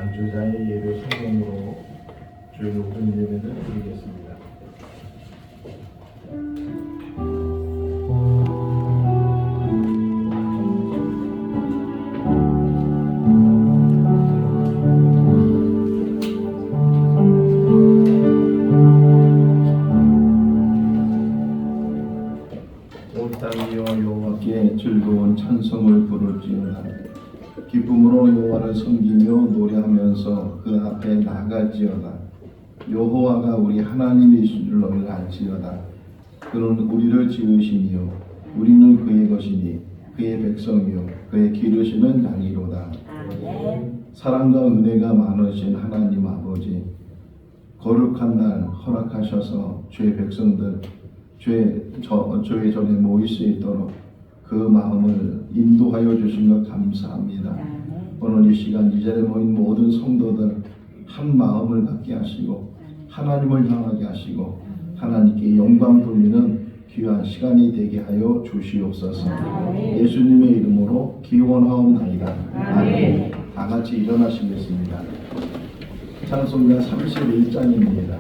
안주자의 예배 성공으로 주의 모든 예배를 드리겠습니다. 온 땅이여 여호와께 즐거운 찬송을 부를지어다. 기쁨으로 여호와를 섬기며 노래하면서 그 앞에 나갈지어다. 여호와가 우리 하나님이신 줄 너희를 알지어다. 그는 우리를 지으시니요 우리는 그의 것이니 그의 백성이요 그의 기르시는 양이로다. 사랑과 은혜가 많으신 하나님 아버지, 거룩한 날 허락하셔서 주의 백성들 주의 전에 모일 수 있도록 그 마음을 인도하여 주신 것 감사합니다. 오늘 이 시간 이 자리에 모인 모든 성도들 한 마음을 갖게 하시고 하나님을 향하게 하시고 하나님께 영광 돌리는 귀한 시간이 되게 하여 주시옵소서. 예수님의 이름으로 기원하옵나이다. 아멘. 다 같이 일어나시겠습니다. 찬송가 31장입니다.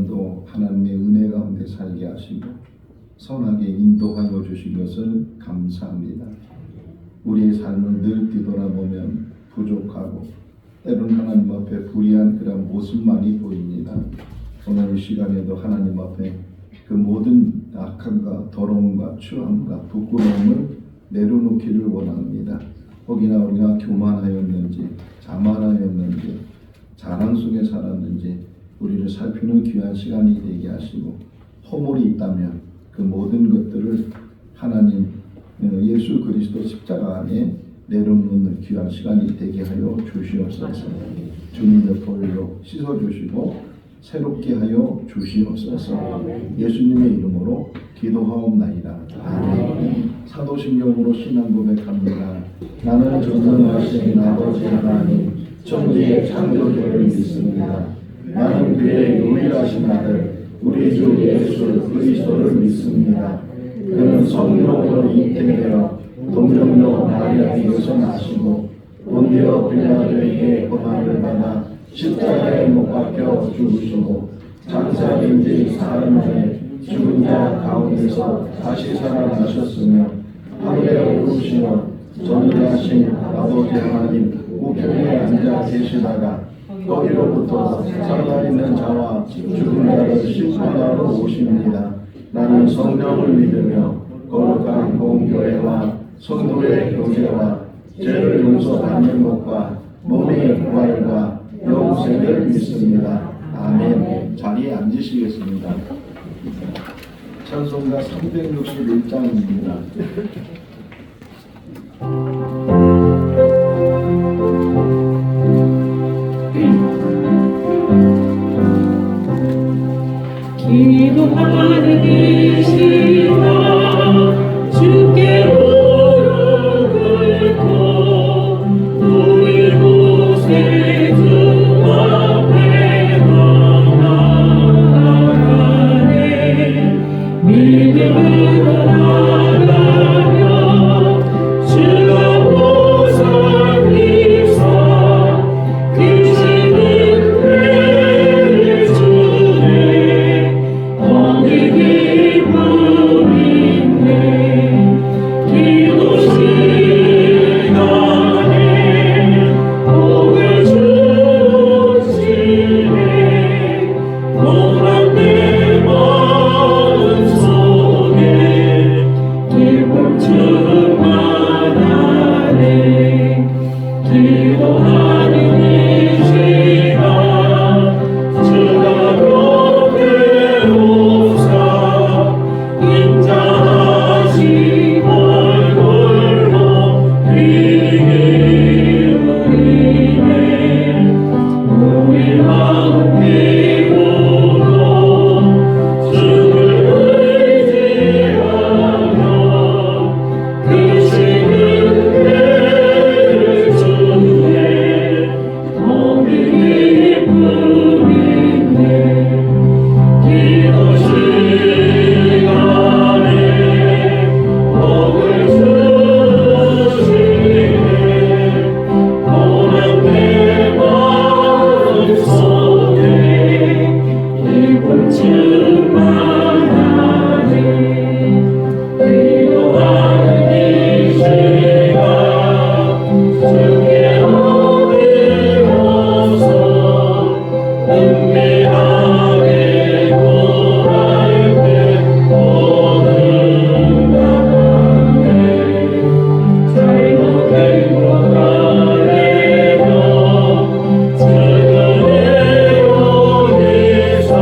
시간도 하나님의 은혜 가운데 살게 하시고 선하게 인도하여 주신 것을 감사합니다. 우리의 삶을 늘 뒤돌아보면 부족하고 때로는 하나님 앞에 불의한 그런 모습만이 보입니다. 오늘 이 시간에도 하나님 앞에 그 모든 악함과 더러움과 추함과 부끄러움을 내려놓기를 원합니다. 혹이나 우리가 교만하였는지 자만하였는지 자랑 속에 살았는지 우리를 살피는 귀한 시간이 되게 하시고 허물이 있다면 그 모든 것들을 하나님 예수 그리스도 십자가 안에 내려놓는 귀한 시간이 되게 하여 주시옵소서. 주님의 보혈로 씻어주시고 새롭게 하여 주시옵소서. 예수님의 이름으로 기도하옵나이다. 아멘. 사도신경으로 신앙 고백합니다. 나는 전능하신 아버지 하나님 천지의 창조주를 믿습니다. 나는 그의 유일하신 아들 우리 주 예수 그리스도를 믿습니다. 그는 성령으로 잉태되어 동정녀 마리아에게서 나시고 본디오 빌라도에게 고난을 받아 십자가에 못 박혀 죽으시고 장사된지 사흘 만에 죽은 자 가운데서 다시 살아나셨으며 하늘에 오르시어 전능하신 아버지 하나님 우편에 앉아 계시다가 거기로부터 살아있는 자와 죽은 자를 심판하러 오십니다. 나는 성령을 믿으며 거룩한 공교회와 성도의 교제와 죄를 용서받는 것과 몸의 부활과 영생을 믿습니다. 아멘. 자리에 앉으시겠습니다. 찬송가 361장입니다. 기도하는 이 시간 주께 무릎 꿇고 우리 곳에 주 앞에 나아가네. 믿음으로 나가며 주가 보살피사 그 시는 은혜를 주네. 거기 기쁨 있네. 기도 시간에 복을 주시네. 고난 내 마음속에 기쁨 충만하네. 기도하는 이 시간 주가 곁에 오사 인자하신 얼굴로 귀 기울이네. 우리 마음 비우고 주를 의지하며 그 시는 은혜를 주네. 거기 기쁨 있네. 기도 시간에 복을 주시네. 고난 내 마음속에 기쁨 충만하네. 기도하는 이 시간 주께 어디로서 은밀하게 구할 때 오는 나네. 잘못된 것 아래며 주의 오니사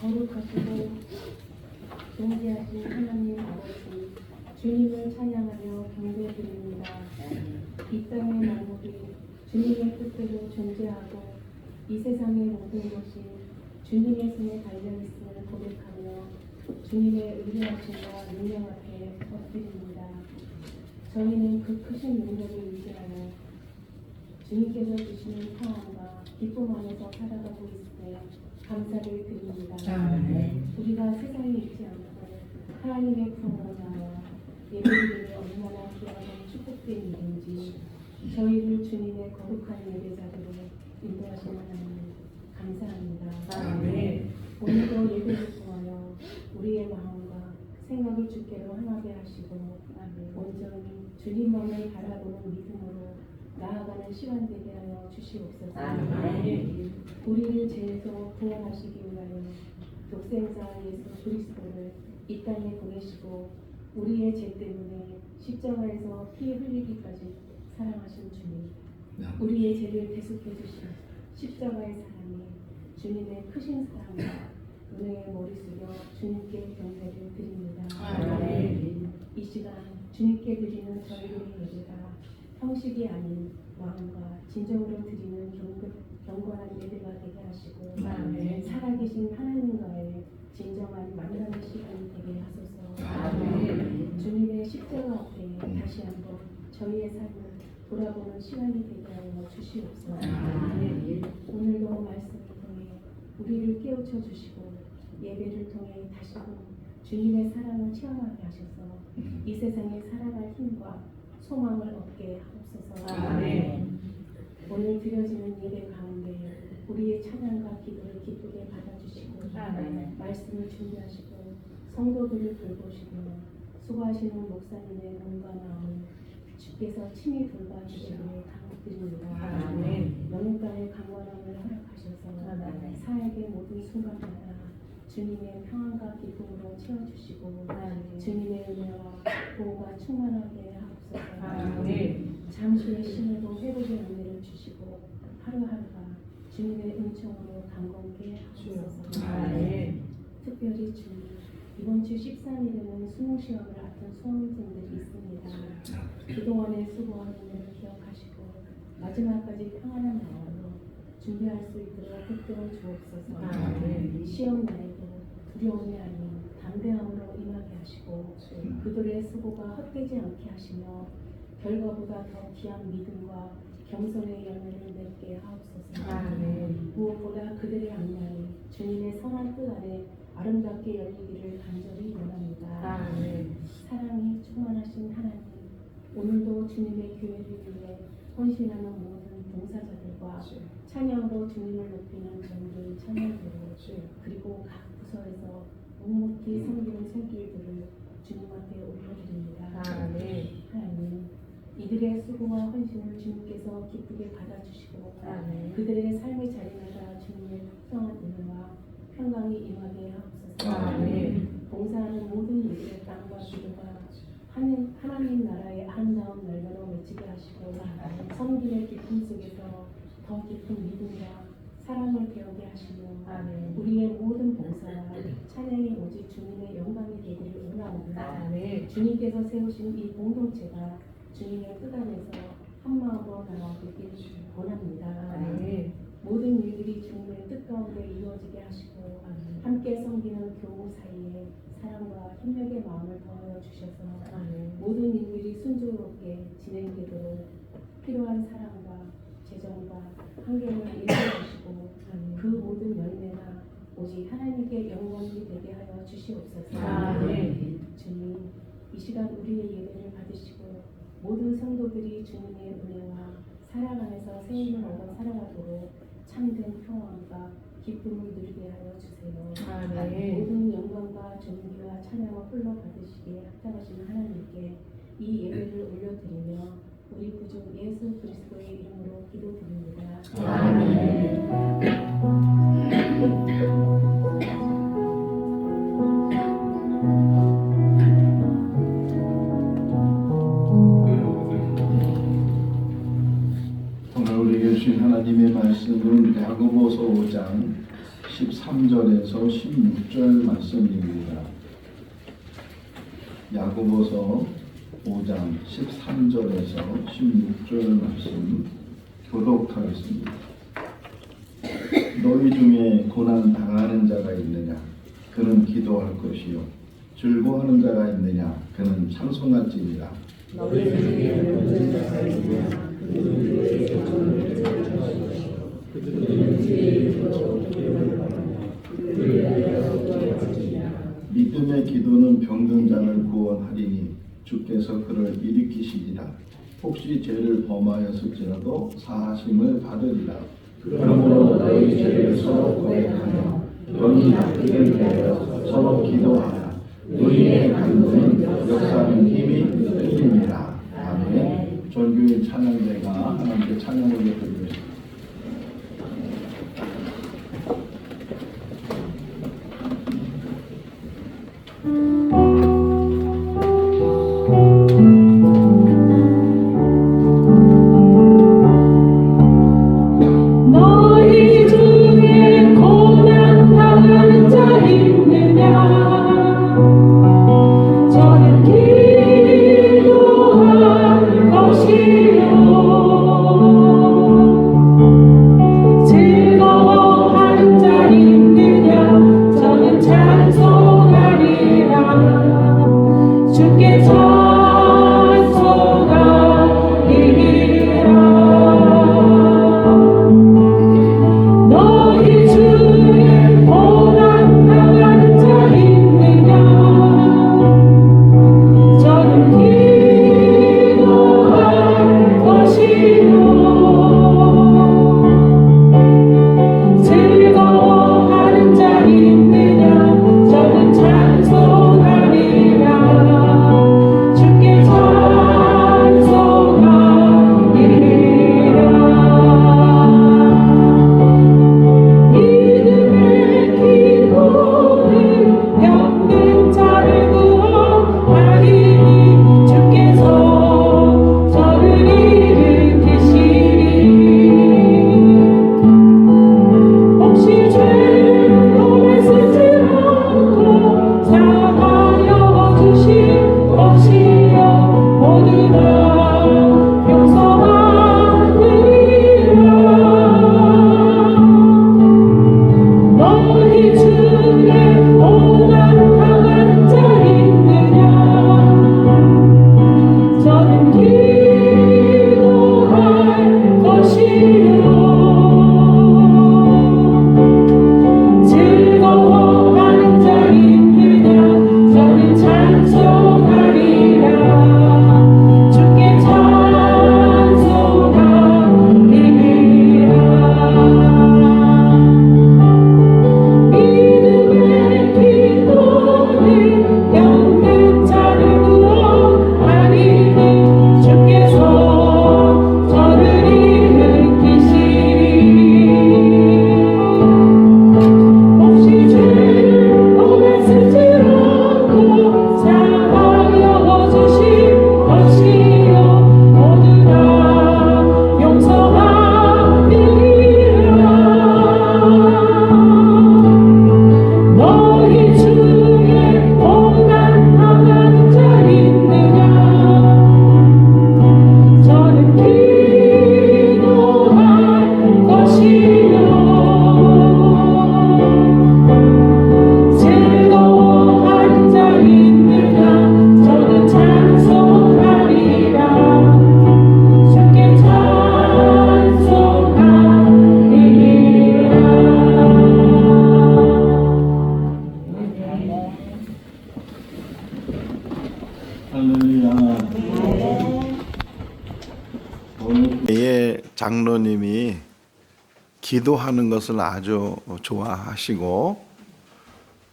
거룩하시고 존귀하신 하나님 아버지, 주님을 찬양하며 경배드립니다. 이 땅의 만물이 주님의 뜻대로 존재하고 이 세상의 모든 것이 주님의 손에 달려있음을 고백하며 주님의 의뢰하심과 능력 앞에 엎드립니다. 저희는 그 크신 능력을 의지하여 주님께서 주시는 평안과 기쁨 안에서 살아가고 있으며 감사를 드립니다. 우리가 세상에 있지 않고 하나님의 품으로 나와 예배드림이 얼마나 귀하고 축복된 일인지 저희를 주님의 거룩한 예배자들로 인도하시는 하나님 감사합니다. 오늘도 예배를 통하여 우리의 마음과 생각을 주께로 향하게 하시고 온전히 주님만을 바라보는 믿음으로 나아가는 시간 되게 하여 주시옵소서. 우리를 죄에서 구원하시기 위하여 독생자 예수 그리스도를 이 땅에 보내시고 우리의 죄 때문에 십자가에서 피 흘리기까지 사랑하신 주님, 우리의 죄를 대속해 주신 십자가의 사랑이 주님의 크신 사랑과 은혜의 머리 숙여 주님께 경배를 드립니다. 이 시간 주님께 드리는 저희의 예배가 형식이 아닌 마음과 진정으로 드리는 경건한 예배가 되게 하시고 살아계신 하나님과의 진정한 만남의 시간이 되게 하소서. 주님의 십자가 앞에 다시 한번 저희의 삶을 돌아보는 시간이 되게 하여 주시옵소서. 오늘도 말씀을 통해 우리를 깨우쳐 주시고 예배를 통해 다시 한번 주님의 사랑을 체험하게 하셔서 이 세상에 살아갈 힘과 소망을 얻게 하옵소서. 오늘 드려지는 예배 가운데 우리의 찬양과 기도를 기쁘게 받아주시고 말씀을 준비하시고 성도들을 돌보시고 수고하시는 목사님의 몸과 마음을 주께서 친히 돌봐주시기를 감사드립니다. 영육간의 강건함을 허락하셔서 사역의 모든 순간마다 주님의 평안과 기쁨으로 채워주시고 주님의 은혜와 보호가 충만하게 하옵소서. 잠시의 쉼에도 회복의 은혜를 주시고 하루하루가 주님의 은총으로 강건케 하옵소서. 특별히 주님, 이번 주 13일에는 수능시험을 앞둔 수험생들이 있습니다. 그동안의 수고와 은혜를 기억하시고 마지막까지 평안한 마음으로 준비할 수 있도록 획도를 주옵소서. 시험 날에도 두려움이 아닌 담대함으로 임하게 하시고 그들의 수고가 헛되지 않게 하시며 결과보다 더 귀한 믿음과 겸손의 열매를 맺게 하옵소서. 무엇보다 그들의 악량이 주님의 선한 뜻 안에 아름답게 열리기를 간절히 원합니다. 사랑이 충만하신 하나님, 오늘도 주님의 교회를 위해 헌신하는 모든 봉사자들과 찬양으로 주님을 높이는 전도의 찬양대로 그리고 각 부서에서 묵묵히 섬기는 손길들을 주님 앞에 올려드립니다. 하나님, 이들의 수고와 헌신을 주님께서 기쁘게 받아주시고 그들의 삶의 자리마다 주님의 특성한 은혜와 평강이 임하게 하옵소서. 봉사하는 모든 이들의 땅과 기도가 하나님 나라의 아름다운 날개로 맺히게 하시고 섬김의 기쁨 속에서 더 깊은 믿음과 사랑을 배우게 하시며 우리의 모든 봉사와 찬양이 오직 주님의 영광이 되기를 원하옵니다. 주님께서 세우신 이 공동체가 주님의 뜻 안에서 한마음으로 나아가길 원합니다. 모든 일들이 주님의 뜻 가운데 이루어지게 하시고 함께 섬기는 교우 사이에 사랑과 협력의 마음을 더하여 주셔서 모든 일들이 순조롭게 진행되도록 필요한 사랑과 재정과 환경을 인도해 주시고 그 모든 열매가 오직 하나님께 영광이 되게 하여 주시옵소서. 주님, 이 시간 우리의 예배를 받으시고 모든 성도들이 주님의 은혜와 사랑 안에서 생명을 얻어 살아가도록 참된 평안과 기쁨을 누리게 하여 주세요. 모든 영광과 존귀와 찬양을 홀로 받으시기에 합당하신 하나님께 이 예배를 올려드리며 우리 구주 예수 그리스도의 이름으로 기도드립니다. 오늘 우리에게 주신 하나님의 말씀은 야고보서 5장 13절에서 16절 말씀입니다. 야고보서 5장 13절에서 16절 말씀 교독하겠습니다. 너희 중에 고난 당하는 자가 있느냐? 그는 기도할 것이요. 즐거워하는 자가 있느냐? 그는 찬송할지니라. 너희 중에 모든 자가 있냐 그는 주의 조건을 찾으시고 그들은 주의 조건을 받으며 그들을 위하여 기도하시리라. 믿음의 기도는 병든 자를 구원하리니 주께서 그를 일으키시리라. 혹시 죄를 범하였을지라도 사하심을 받으리라. 그러므로 너희 죄를 서로 고백하며 너희 낫기를 위하여 서로 기도하라. 의인의 간구는 역사하는 힘이 흘립니다. 아멘. 전교인 찬양대가 하나님께 찬양을 드리겠습니다. 너희 중에 고난 당하는 자 있느냐? 저는 기도할 것이요. 즐거워하는 자 있느냐? 저는 찬송하리라. 주께 찬송하리라. 너희 중에 고난 당하는 자 있느냐? 저는 기도할 것이요. 즐거워하는 자 있느냐? 저는 찬송하리라. 주께 찬송하리라. 믿음의 기도는 병든 자를 구원하리니 주께서 저를 일으키시리. 혹시 죄로 애쓰지 않고 사하여 주실 것이요 모두 다 용서하리라. 너희 중에 고난 당하는 자 있느냐? 저는 기도할 것이요. 즐거워하는 자 있느냐? 저는 찬송하리라. 주께 찬송하리라. 믿음의 기도는 병든 자를 구원하리니 주께서 저를 일으키시리. 혹시 죄로 애쓰지 않고 사하여 주실 것이요 모두 다 용서하리라. 너희 중에 고난 당하는 자 있느냐? 저는 기도할 것이요. 즐거워하는 자 있느냐? 저는 찬송하리라. 주께 찬송하리라. 할렐루야. 예, 장로님이 기도하는 것을 아주 좋아하시고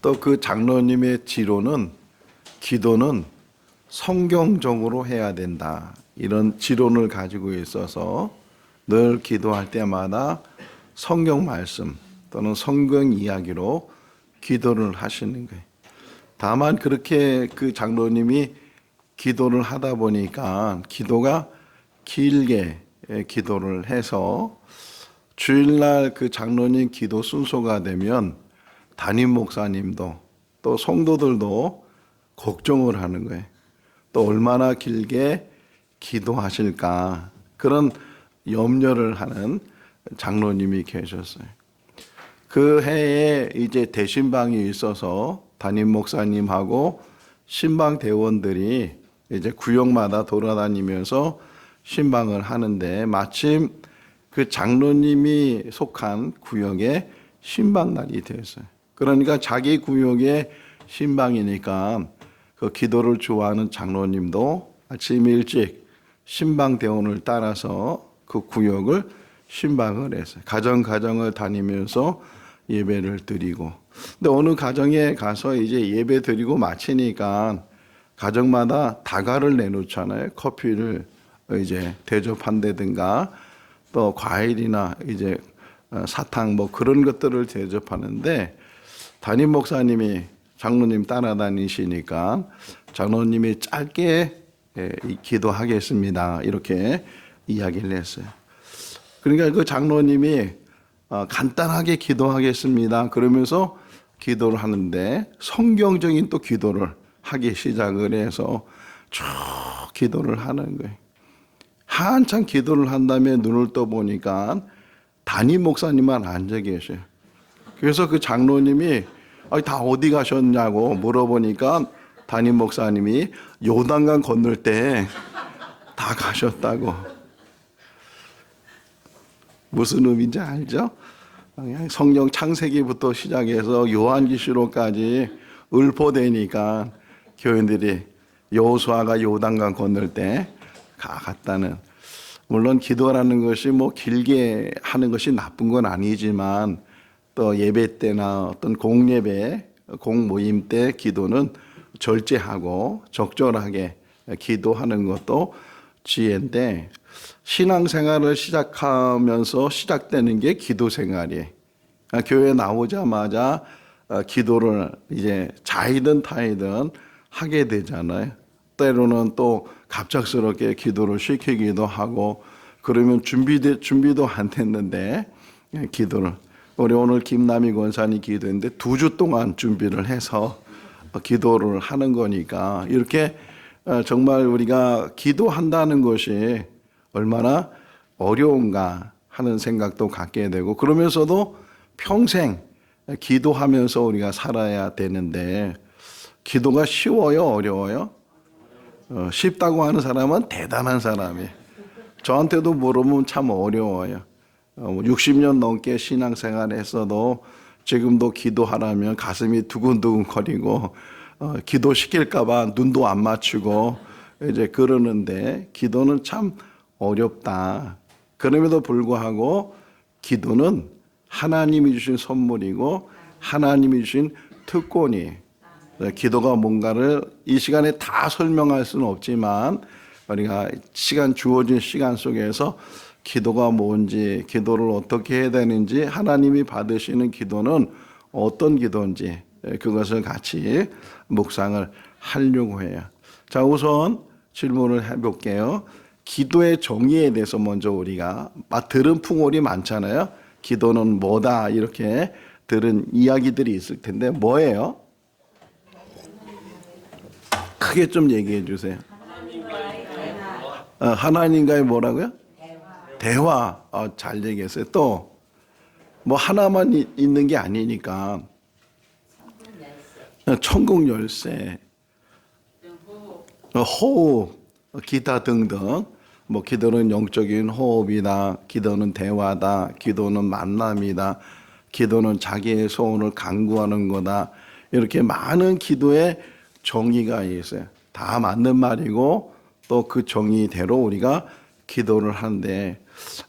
또 그 장로님의 지론은 기도는 성경적으로 해야 된다. 이런 지론을 가지고 있어서 늘 기도할 때마다 성경 말씀 또는 성경 이야기로 기도를 하시는 거예요. 다만 그렇게 그 장로님이 기도를 하다 보니까 기도가 길게 기도를 해서 주일날 그 장로님 기도 순서가 되면 담임 목사님도 또 성도들도 걱정을 하는 거예요. 또 얼마나 길게 기도하실까 그런 염려를 하는 장로님이 계셨어요. 그 해에 이제 대신방이 있어서 담임 목사님하고 신방 대원들이 이제 구역마다 돌아다니면서 신방을 하는데 마침 그 장로님이 속한 구역에 신방날이 됐어요. 그러니까 자기 구역에 신방이니까 그 기도를 좋아하는 장로님도 아침 일찍 신방 대원을 따라서 그 구역을 신방을 했어요. 가정을 다니면서 예배를 드리고. 근데 어느 가정에 가서 이제 예배 드리고 마치니까 가정마다 다가를 내놓잖아요. 커피를 이제 대접한다든가 또 과일이나 이제 사탕 뭐 그런 것들을 대접하는데 담임 목사님이 장로님 따라다니시니까 장로님이 짧게 기도하겠습니다. 이렇게 이야기를 했어요. 그러니까 그 장로님이 간단하게 기도하겠습니다. 그러면서 기도를 하는데 성경적인 또 기도를 하기 시작을 해서 쭉 기도를 하는 거예요. 한참 기도를 한 다음에 눈을 떠보니까 담임 목사님만 앉아 계셔요. 그래서 그 장로님이 다 어디 가셨냐고 물어보니까 담임 목사님이 요단강 건널 때 다 가셨다고. 무슨 의미인지 알죠? 성경 창세기부터 시작해서 요한계시록까지 읊어대니까 교인들이 여호수아가 요단강 건널 때 갔다는. 물론 기도라는 것이 뭐 길게 하는 것이 나쁜 건 아니지만 또 예배 때나 어떤 공예배, 공모임 때 기도는 절제하고 적절하게 기도하는 것도 지혜인데 신앙생활을 시작하면서 시작되는 게 기도 생활이에요. 교회 나오자마자 기도를 이제 자이든 타이든 하게 되잖아요. 때로는 또 갑작스럽게 기도를 시키기도 하고 그러면 준비도 안 됐는데 기도를 우리 오늘 김남희 권사님 기도했는데 2주 동안 준비를 해서 기도를 하는 거니까 이렇게 정말 우리가 기도한다는 것이 얼마나 어려운가 하는 생각도 갖게 되고 그러면서도 평생 기도하면서 우리가 살아야 되는데 기도가 쉬워요? 어려워요? 쉽다고 하는 사람은 대단한 사람이에요. 저한테도 물어보면 참 어려워요. 60년 넘게 신앙생활 했어도 지금도 기도하라면 가슴이 두근두근 거리고 기도시킬까 봐 눈도 안 맞추고 이제 그러는데 기도는 참 어렵다. 그럼에도 불구하고 기도는 하나님이 주신 선물이고 하나님이 주신 특권이 기도가 뭔가를 이 시간에 다 설명할 수는 없지만 우리가 주어진 시간 속에서 기도가 뭔지 기도를 어떻게 해야 되는지 하나님이 받으시는 기도는 어떤 기도인지 그것을 같이 묵상을 하려고 해요. 자, 우선 질문을 해볼게요. 기도의 정의에 대해서 먼저 우리가 들은 풍월이 많잖아요. 기도는 뭐다 이렇게 들은 이야기들이 있을 텐데 뭐예요? 크게 좀 얘기해 주세요. 하나님과의 뭐라고요? 대화. 잘 얘기했어요. 또 뭐 하나만 있는 게 아니니까 천국 열쇠, 호흡, 기타 등등. 뭐 기도는 영적인 호흡이다. 기도는 대화다. 기도는 만남이다. 기도는 자기의 소원을 간구하는 거다. 이렇게 많은 기도의 정의가 있어요. 다 맞는 말이고 또 그 정의대로 우리가 기도를 하는데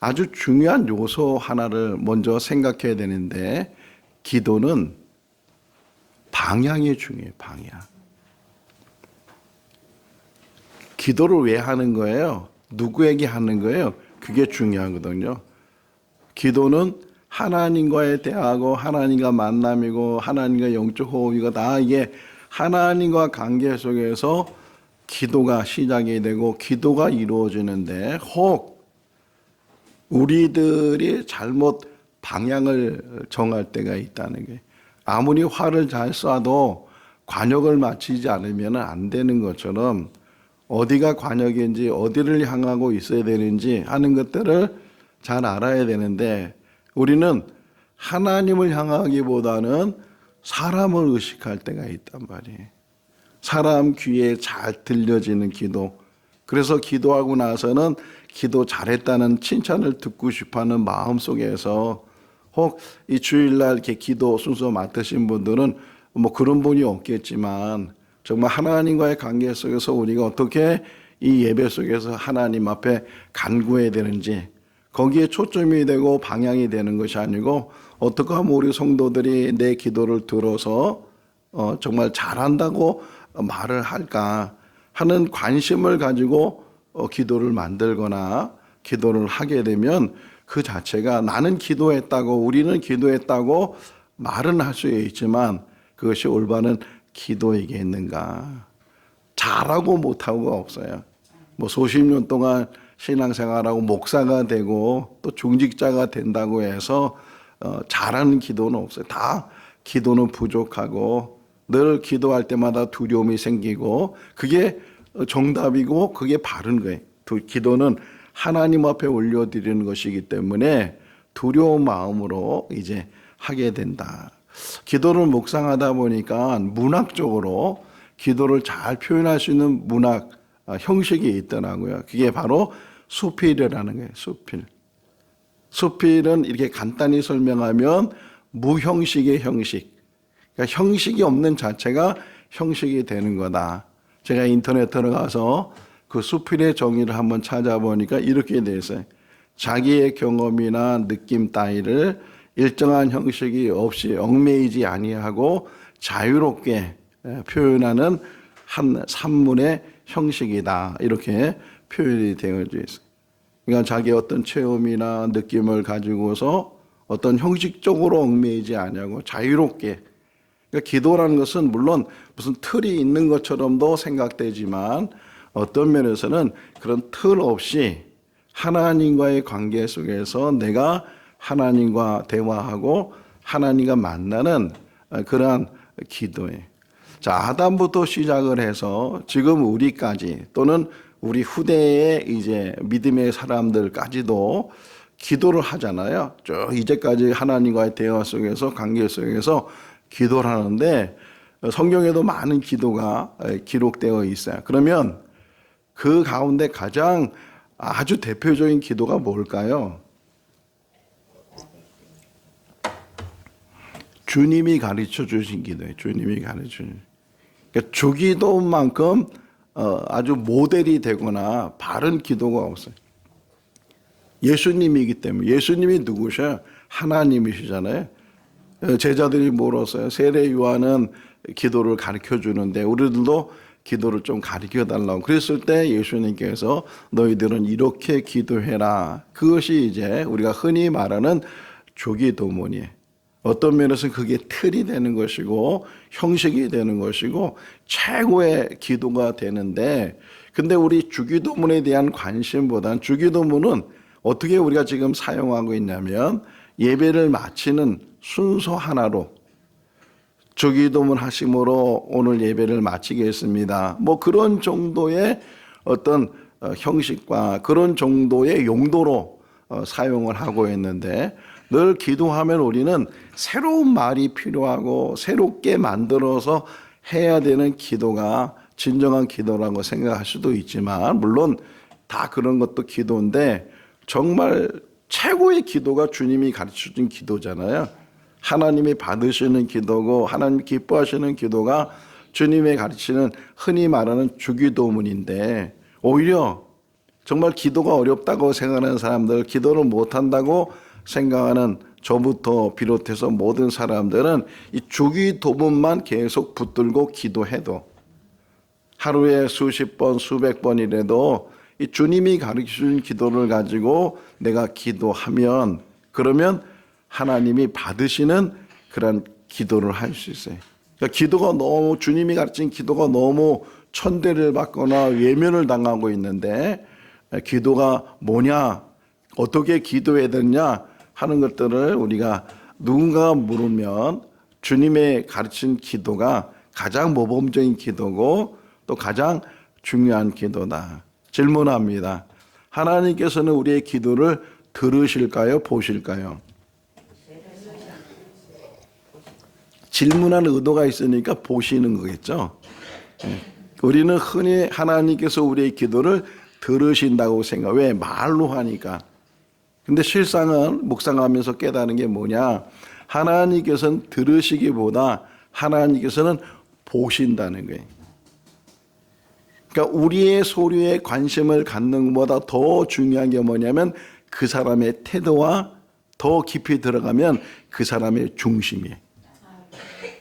아주 중요한 요소 하나를 먼저 생각해야 되는데 기도는 방향이 중요해요. 방향. 기도를 왜 하는 거예요? 누구에게 하는 거예요? 그게 중요하거든요. 기도는 하나님과의 대화고 하나님과 만남이고 하나님과 영적 호흡이고 다 이게 하나님과 관계 속에서 기도가 시작이 되고 기도가 이루어지는데 혹 우리들이 잘못 방향을 정할 때가 있다는 게 아무리 활을 잘 쏴도 관역을 맞추지 않으면 안 되는 것처럼 어디가 관역인지 어디를 향하고 있어야 되는지 하는 것들을 잘 알아야 되는데 우리는 하나님을 향하기보다는 사람을 의식할 때가 있단 말이에요. 사람 귀에 잘 들려지는 기도. 그래서 기도하고 나서는 기도 잘했다는 칭찬을 듣고 싶어하는 마음 속에서 혹 이 주일날 이렇게 기도 순서 맡으신 분들은 뭐 그런 분이 없겠지만 정말 하나님과의 관계 속에서 우리가 어떻게 이 예배 속에서 하나님 앞에 간구해야 되는지 거기에 초점이 되고 방향이 되는 것이 아니고 어떻게 하면 우리 성도들이 내 기도를 들어서 정말 잘한다고 말을 할까 하는 관심을 가지고 기도를 만들거나 기도를 하게 되면 그 자체가 나는 기도했다고 우리는 기도했다고 말은 할 수 있지만 그것이 올바른 기도이겠는가. 잘하고 못하고가 없어요. 뭐 수십 년 동안 신앙생활하고 목사가 되고 또 중직자가 된다고 해서 잘하는 기도는 없어요. 다 기도는 부족하고 늘 기도할 때마다 두려움이 생기고 그게 정답이고 그게 바른 거예요. 기도는 하나님 앞에 올려드리는 것이기 때문에 두려운 마음으로 이제 하게 된다. 기도를 묵상하다 보니까 문학적으로 기도를 잘 표현할 수 있는 문학 형식이 있더라고요. 그게 바로 수필이라는 거예요. 수필. 수필은 이렇게 간단히 설명하면 무형식의 형식. 그러니까 형식이 없는 자체가 형식이 되는 거다. 제가 인터넷 들어가서 그 수필의 정의를 한번 찾아보니까 이렇게 돼 있어요. 자기의 경험이나 느낌 따위를 일정한 형식이 없이 얽매이지 아니하고 자유롭게 표현하는 한 산문의 형식이다. 이렇게 표현이 되어져 있어요. 그러니까 자기의 어떤 체험이나 느낌을 가지고서 어떤 형식적으로 얽매이지 아니하고 자유롭게. 그러니까 기도라는 것은 물론 무슨 틀이 있는 것처럼도 생각되지만 어떤 면에서는 그런 틀 없이 하나님과의 관계 속에서 내가 하나님과 대화하고 하나님과 만나는 그러한 기도예요. 자, 아담부터 시작을 해서 지금 우리까지 또는 우리 후대의 이제 믿음의 사람들까지도 기도를 하잖아요. 쭉 이제까지 하나님과의 대화 속에서 관계 속에서 기도를 하는데 성경에도 많은 기도가 기록되어 있어요. 그러면 그 가운데 가장 아주 대표적인 기도가 뭘까요? 주님이 가르쳐 주신 기도예요. 주님이 가르쳐 주신. 그러니까 주기도만큼 아주 모델이 되거나 바른 기도가 없어요. 예수님이기 때문에. 예수님이 누구셔요? 하나님이시잖아요. 제자들이 물었어요. 세례 요한은 기도를 가르쳐 주는데 우리들도 기도를 좀 가르쳐 달라고 그랬을 때 예수님께서 너희들은 이렇게 기도해라. 그것이 이제 우리가 흔히 말하는 주기도문이에요. 어떤 면에서 그게 틀이 되는 것이고 형식이 되는 것이고 최고의 기도가 되는데 근데 우리 주기도문에 대한 관심보다는 주기도문은 어떻게 우리가 지금 사용하고 있냐면 예배를 마치는 순서 하나로 주기도문 하심으로 오늘 예배를 마치겠습니다. 뭐 그런 정도의 어떤 형식과 그런 정도의 용도로 사용을 하고 있는데 늘 기도하면 우리는 새로운 말이 필요하고 새롭게 만들어서 해야 되는 기도가 진정한 기도라고 생각할 수도 있지만 물론 다 그런 것도 기도인데 정말 최고의 기도가 주님이 가르쳐준 기도잖아요. 하나님이 받으시는 기도고 하나님이 기뻐하시는 기도가 주님의 가르치는 흔히 말하는 주기도문인데 오히려 정말 기도가 어렵다고 생각하는 사람들, 기도를 못한다고 생각하는 저부터 비롯해서 모든 사람들은 이 주기도문만 계속 붙들고 기도해도 하루에 수십 번, 수백 번이라도 이 주님이 가르쳐준 기도를 가지고 내가 기도하면 그러면 하나님이 받으시는 그런 기도를 할 수 있어요. 그러니까 기도가 너무 주님이 가르친 기도가 너무 천대를 받거나 외면을 당하고 있는데 기도가 뭐냐, 어떻게 기도해야 되냐 하는 것들을 우리가 누군가 물으면 주님의 가르친 기도가 가장 모범적인 기도고 또 가장 중요한 기도다. 질문합니다. 하나님께서는 우리의 기도를 들으실까요? 보실까요? 질문하는 의도가 있으니까 보시는 거겠죠. 우리는 흔히 하나님께서 우리의 기도를 들으신다고 생각. 왜? 말로 하니까. 근데 실상은 묵상하면서 깨닫는 게 뭐냐? 하나님께서는 들으시기보다 하나님께서는 보신다는 거예요. 그러니까 우리의 소리에 관심을 갖는 것보다 더 중요한 게 뭐냐면 그 사람의 태도와 더 깊이 들어가면 그 사람의 중심이에요.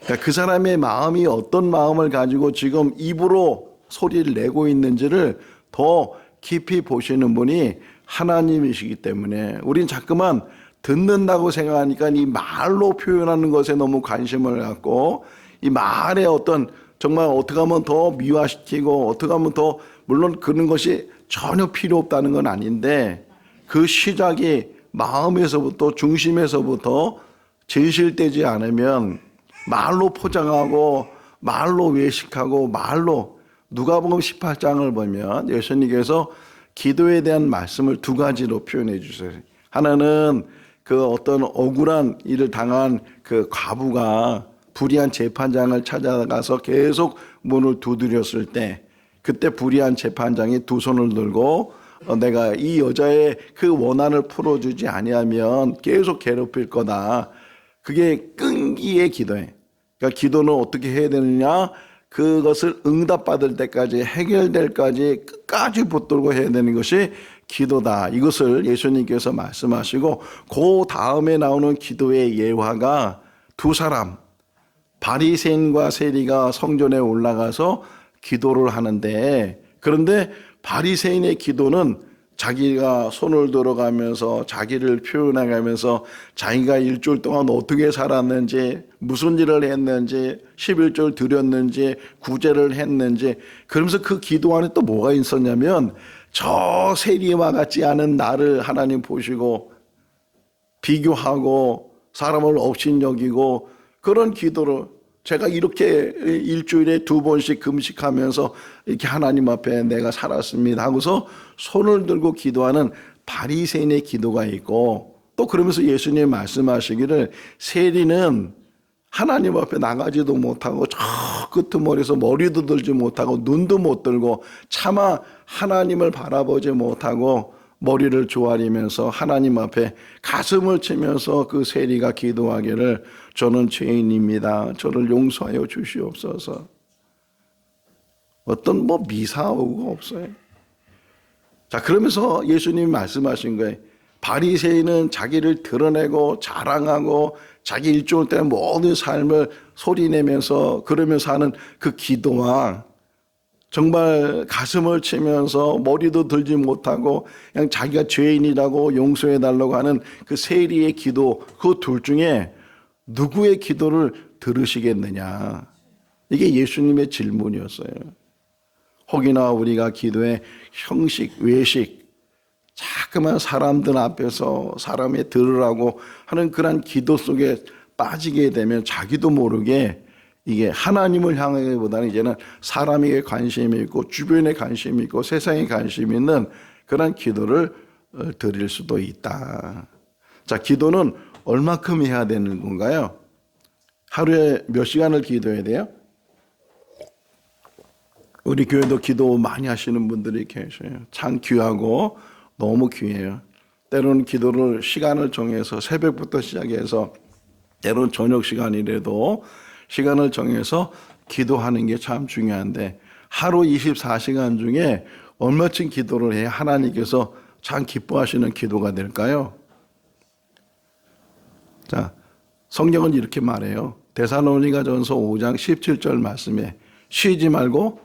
그러니까 그 사람의 마음이 어떤 마음을 가지고 지금 입으로 소리를 내고 있는지를 더 깊이 보시는 분이 하나님이시기 때문에 우린 자꾸만 듣는다고 생각하니까 이 말로 표현하는 것에 너무 관심을 갖고 이 말에 어떤 정말 어떻게 하면 더 미화시키고 어떻게 하면 더 물론 그런 것이 전혀 필요 없다는 건 아닌데 그 시작이 마음에서부터 중심에서부터 진실되지 않으면 말로 포장하고 말로 외식하고 말로 누가복음 18장을 보면 예수님께서 기도에 대한 말씀을 두 가지로 표현해 주세요. 하나는 그 어떤 억울한 일을 당한 그 과부가 불의한 재판장을 찾아가서 계속 문을 두드렸을 때 그때 불의한 재판장이 두 손을 들고 내가 이 여자의 그 원한을 풀어주지 아니하면 계속 괴롭힐 거다. 그게 끈기의 기도예요. 그러니까 기도는 어떻게 해야 되느냐? 그것을 응답받을 때까지 해결될 때까지 끝까지 붙들고 해야 되는 것이 기도다. 이것을 예수님께서 말씀하시고 그 다음에 나오는 기도의 예화가 두 사람 바리새인과 세리가 성전에 올라가서 기도를 하는데 그런데 바리새인의 기도는 자기가 손을 들어가면서 자기를 표현해가면서 자기가 일주일 동안 어떻게 살았는지 무슨 일을 했는지 11조를 드렸는지 구제를 했는지 그러면서 그 기도 안에 또 뭐가 있었냐면 저 세리와 같지 않은 나를 하나님 보시고 비교하고 사람을 업신여기고 그런 기도를 제가 이렇게 일주일에 2번씩 금식하면서 이렇게 하나님 앞에 내가 살았습니다 하고서 손을 들고 기도하는 바리새인의 기도가 있고 또 그러면서 예수님 말씀하시기를 세리는 하나님 앞에 나가지도 못하고 저 끄트머리에서 머리도 들지 못하고 눈도 못 들고 차마 하나님을 바라보지 못하고 머리를 조아리면서 하나님 앞에 가슴을 치면서 그 세리가 기도하기를 저는 죄인입니다. 저를 용서하여 주시옵소서. 어떤 미사오가 없어요. 자, 그러면서 예수님이 말씀하신 거예요. 바리새인은 자기를 드러내고 자랑하고 자기 일주일 때 모든 삶을 소리내면서 그러면서 하는 그 기도와 정말 가슴을 치면서 머리도 들지 못하고 그냥 자기가 죄인이라고 용서해달라고 하는 그 세리의 기도 그 둘 중에 누구의 기도를 들으시겠느냐. 이게 예수님의 질문이었어요. 혹이나 우리가 기도에 형식, 외식 자꾸만 사람들 앞에서 사람이 들으라고 하는 그런 기도 속에 빠지게 되면 자기도 모르게 이게 하나님을 향하기보다는 이제는 사람에게 관심이 있고 주변에 관심이 있고 세상에 관심이 있는 그런 기도를 드릴 수도 있다. 자, 기도는 얼마큼 해야 되는 건가요? 하루에 몇 시간을 기도해야 돼요? 우리 교회도 기도 많이 하시는 분들이 계셔요. 참 귀하고 너무 귀해요. 때로는 기도를 시간을 정해서 새벽부터 시작해서 때로는 저녁 시간이라도 시간을 정해서 기도하는 게 참 중요한데 하루 24시간 중에 얼마쯤 기도를 해야 하나님께서 참 기뻐하시는 기도가 될까요? 자, 성경은 이렇게 말해요. 데살로니가전서 5장 17절 말씀에 쉬지 말고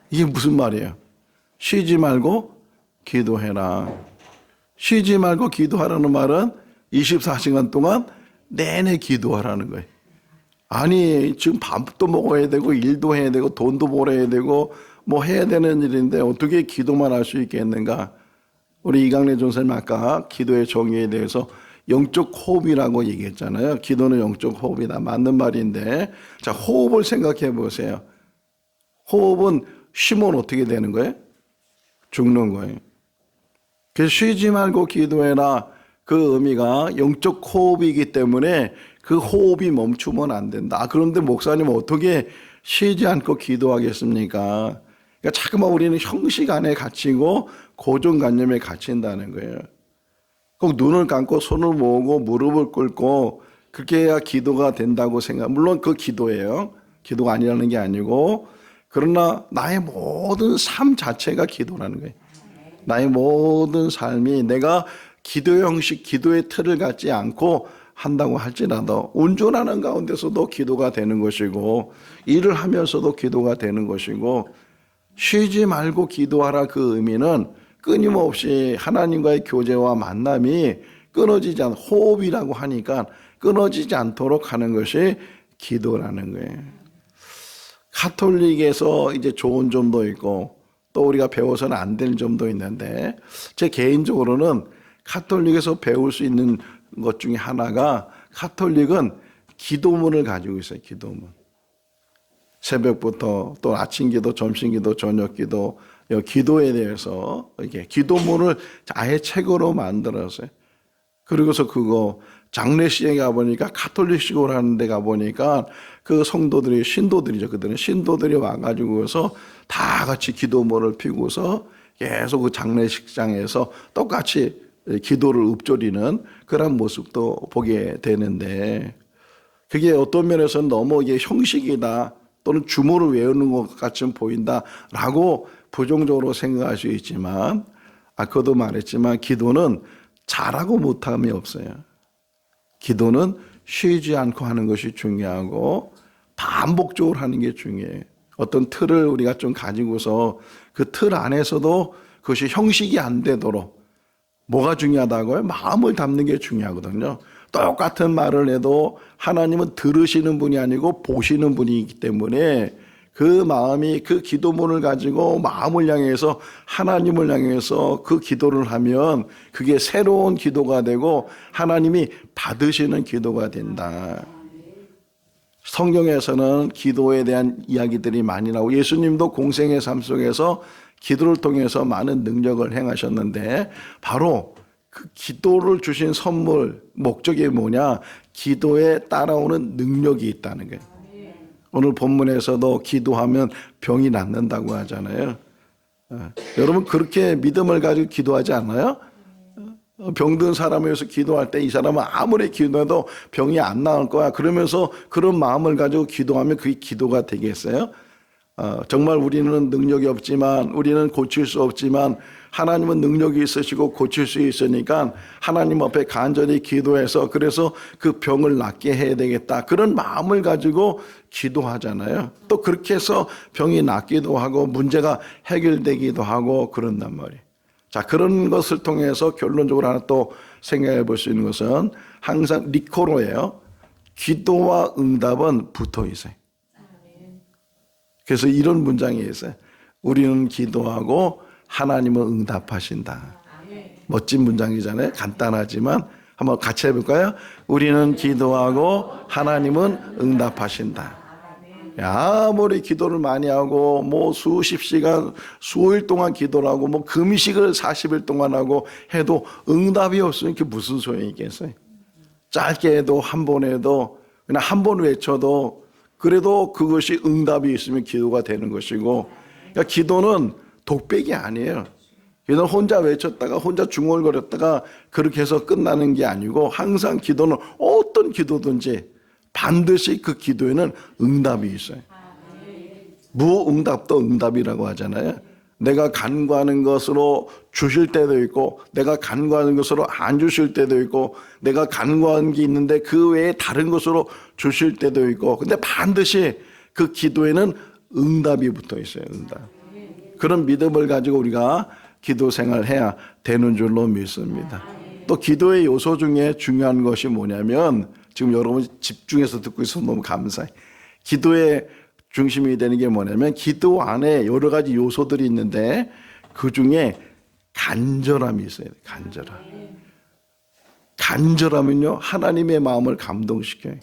이게 무슨 말이에요? 쉬지 말고 기도해라. 쉬지 말고 기도하라는 말은 24시간 동안 내내 기도하라는 거예요. 아니 지금 밥도 먹어야 되고 일도 해야 되고 돈도 벌어야 되고 뭐 해야 되는 일인데 어떻게 기도만 할 수 있겠는가? 우리 이강래 전사님 아까 기도의 정의에 대해서 영적 호흡이라고 얘기했잖아요. 기도는 영적 호흡이다. 맞는 말인데, 자, 호흡을 생각해 보세요. 호흡은 쉬면 어떻게 되는 거예요? 죽는 거예요. 그래서 쉬지 말고 기도해라. 그 의미가 영적 호흡이기 때문에 그 호흡이 멈추면 안 된다. 그런데 목사님 어떻게 쉬지 않고 기도하겠습니까? 그러니까 자꾸만 우리는 형식 안에 갇히고 고정관념에 갇힌다는 거예요. 꼭 눈을 감고 손을 모으고 무릎을 꿇고 그렇게 해야 기도가 된다고 생각. 물론 그 기도예요. 기도가 아니라는 게 아니고, 그러나 나의 모든 삶 자체가 기도라는 거예요. 나의 모든 삶이 내가 기도 형식, 기도의 틀을 갖지 않고 한다고 할지라도 운전하는 가운데서도 기도가 되는 것이고, 일을 하면서도 기도가 되는 것이고, 쉬지 말고 기도하라. 그 의미는 끊임없이 하나님과의 교제와 만남이 끊어지지 않, 호흡이라고 하니까 끊어지지 않도록 하는 것이 기도라는 거예요. 카톨릭에서 이제 좋은 점도 있고 또 우리가 배워서는 안 될 점도 있는데, 제 개인적으로는 카톨릭에서 배울 수 있는 것 중에 하나가, 카톨릭은 기도문을 가지고 있어요. 기도문. 새벽부터 또 아침 기도, 점심 기도, 저녁 기도, 기도에 대해서 이렇게 기도문을 아예 책으로 만들었어요. 그리고서 그거 장례식에 가보니까, 카톨릭식으로 하는 데 가보니까 그 성도들이, 신도들이죠. 그들은 신도들이 와가지고서 다 같이 기도문을 피고서 계속 그 장례식장에서 똑같이 기도를 읊조리는 그런 모습도 보게 되는데, 그게 어떤 면에서는 너무 이게 형식이다 또는 주문을 외우는 것 같이 보인다라고 부정적으로 생각할 수 있지만, 아까도 말했지만 기도는 잘하고 못함이 없어요. 기도는 쉬지 않고 하는 것이 중요하고 반복적으로 하는 게 중요해요. 어떤 틀을 우리가 좀 가지고서 그 틀 안에서도 그것이 형식이 안 되도록, 뭐가 중요하다고요? 마음을 담는 게 중요하거든요. 똑같은 말을 해도 하나님은 들으시는 분이 아니고 보시는 분이기 때문에 그 마음이, 그 기도문을 가지고 마음을 향해서, 하나님을 향해서 그 기도를 하면 그게 새로운 기도가 되고 하나님이 받으시는 기도가 된다. 성경에서는 기도에 대한 이야기들이 많이 나오고, 예수님도 공생의 삶 속에서 기도를 통해서 많은 능력을 행하셨는데, 바로 그 기도를 주신 선물, 목적이 뭐냐? 기도에 따라오는 능력이 있다는 거예요. 오늘 본문에서도 기도하면 병이 낫는다고 하잖아요. 여러분 그렇게 믿음을 가지고 기도하지 않나요? 병든 사람을 위해서 기도할 때 이 사람은 아무리 기도해도 병이 안 나을 거야, 그러면서 그런 마음을 가지고 기도하면 그게 기도가 되겠어요? 정말 우리는 능력이 없지만, 우리는 고칠 수 없지만 하나님은 능력이 있으시고 고칠 수 있으니까 하나님 앞에 간절히 기도해서, 그래서 그 병을 낫게 해야 되겠다, 그런 마음을 가지고 기도하잖아요. 또 그렇게 해서 병이 낫기도 하고 문제가 해결되기도 하고 그런단 말이에요. 자, 그런 것을 통해서 결론적으로 하나 또 생각해 볼 수 있는 것은 항상 리코로예요. 기도와 응답은 붙어 있어요. 그래서 이런 문장이 있어요. 우리는 기도하고 하나님은 응답하신다. 멋진 문장이잖아요. 간단하지만 한번 같이 해볼까요? 우리는 기도하고 하나님은 응답하신다. 아무리 기도를 많이 하고 뭐 수십 시간, 수일 동안 기도를 하고 뭐 금식을 40일 동안 하고 해도 응답이 없으면 그게 무슨 소용이 있겠어요? 짧게 해도 한 번 해도 그냥 한 번 외쳐도 그래도 그것이 응답이 있으면 기도가 되는 것이고, 그러니까 기도는 독백이 아니에요. 기도는 혼자 외쳤다가 혼자 중얼거렸다가 그렇게 해서 끝나는 게 아니고, 항상 기도는 어떤 기도든지 반드시 그 기도에는 응답이 있어요. 무응답도 응답이라고 하잖아요. 내가 간구하는 것으로 주실 때도 있고, 내가 간구하는 것으로 안 주실 때도 있고, 내가 간구하는 게 있는데 그 외에 다른 것으로 주실 때도 있고, 근데 반드시 그 기도에는 응답이 붙어 있어요. 응답. 그런 믿음을 가지고 우리가 기도 생활을 해야 되는 줄로 믿습니다. 또 기도의 요소 중에 중요한 것이 뭐냐면, 지금 여러분 집중해서 듣고 있어서 너무 감사해. 기도의 중심이 되는 게 뭐냐면, 기도 안에 여러 가지 요소들이 있는데 그 중에 간절함이 있어야 돼. 간절함. 간절하면요 하나님의 마음을 감동시켜요.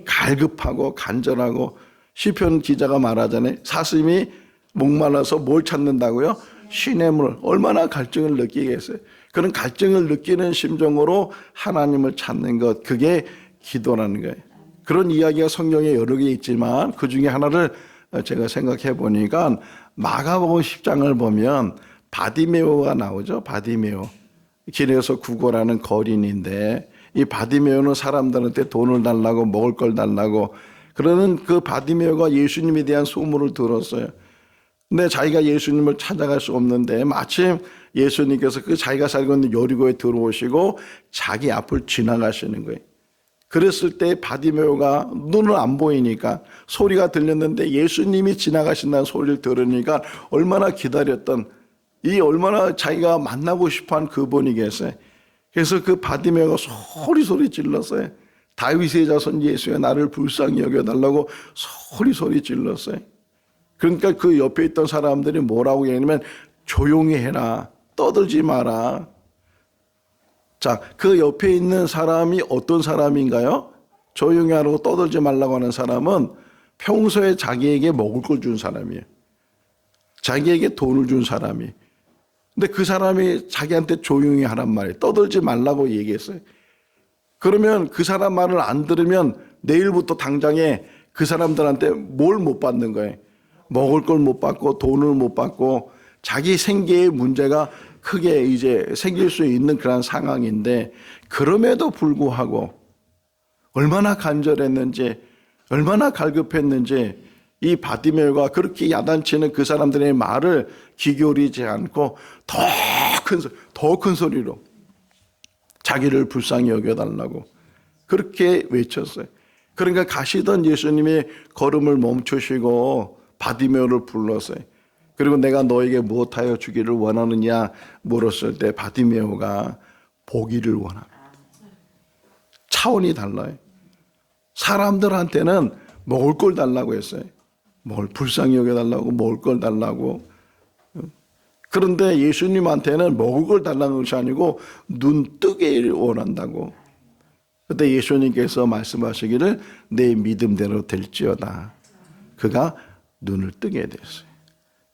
갈급하고 간절하고 시편 기자가 말하잖아요. 사슴이 목말라서 뭘 찾는다고요? 시냇물. 얼마나 갈증을 느끼겠어요. 그런 갈증을 느끼는 심정으로 하나님을 찾는 것, 그게 기도라는 거예요. 그런 이야기가 성경에 여러 개 있지만 그 중에 하나를 제가 생각해 보니까 마가복음 10장을 보면 바디메오가 나오죠. 바디메오. 길에서 구걸하는 거린인데 이 바디메오는 사람들한테 돈을 달라고 먹을 걸 달라고 그러는 그 바디메오가 예수님에 대한 소문을 들었어요. 근데 자기가 예수님을 찾아갈 수 없는데 마침 예수님께서 그 자기가 살고 있는 여리고에 들어오시고 자기 앞을 지나가시는 거예요. 그랬을 때 바디메오가 눈은 안 보이니까 소리가 들렸는데 예수님이 지나가신다는 소리를 들으니까 얼마나 기다렸던 이 얼마나 자기가 만나고 싶어한 그분이겠어요. 그래서 그 바디메오가 소리 질렀어요. 다윗의 자손 예수야 나를 불쌍히 여겨달라고 소리 질렀어요. 그러니까 그 옆에 있던 사람들이 뭐라고 얘기하냐면 조용히 해라. 떠들지 마라. 자, 그 옆에 있는 사람이 어떤 사람인가요? 조용히 하라고 떠들지 말라고 하는 사람은 평소에 자기에게 먹을 걸 준 사람이에요. 자기에게 돈을 준 사람이. 근데 그 사람이 자기한테 조용히 하란 말이에요. 떠들지 말라고 얘기했어요. 그러면 그 사람 말을 안 들으면 내일부터 당장에 그 사람들한테 뭘 못 받는 거예요. 먹을 걸 못 받고 돈을 못 받고 자기 생계의 문제가 크게 이제 생길 수 있는 그런 상황인데 그럼에도 불구하고 얼마나 간절했는지 얼마나 갈급했는지 이 바디메오가 그렇게 야단치는 그 사람들의 말을 기울이지 않고 더 큰 소리로 자기를 불쌍히 여겨달라고 그렇게 외쳤어요. 그러니까 가시던 예수님의 걸음을 멈추시고 바디메오를 불렀어요. 그리고 내가 너에게 무엇하여 주기를 원하느냐 물었을 때 바디메오가 보기를 원합니다. 차원이 달라요. 사람들한테는 먹을 걸 달라고 했어요. 뭘 불쌍히 여겨달라고 먹을 걸 달라고. 그런데 예수님한테는 먹을 걸 달라는 것이 아니고 눈 뜨게 원한다고. 그때 예수님께서 말씀하시기를 내 믿음대로 될지어다. 그가 눈을 뜨게 됐어요.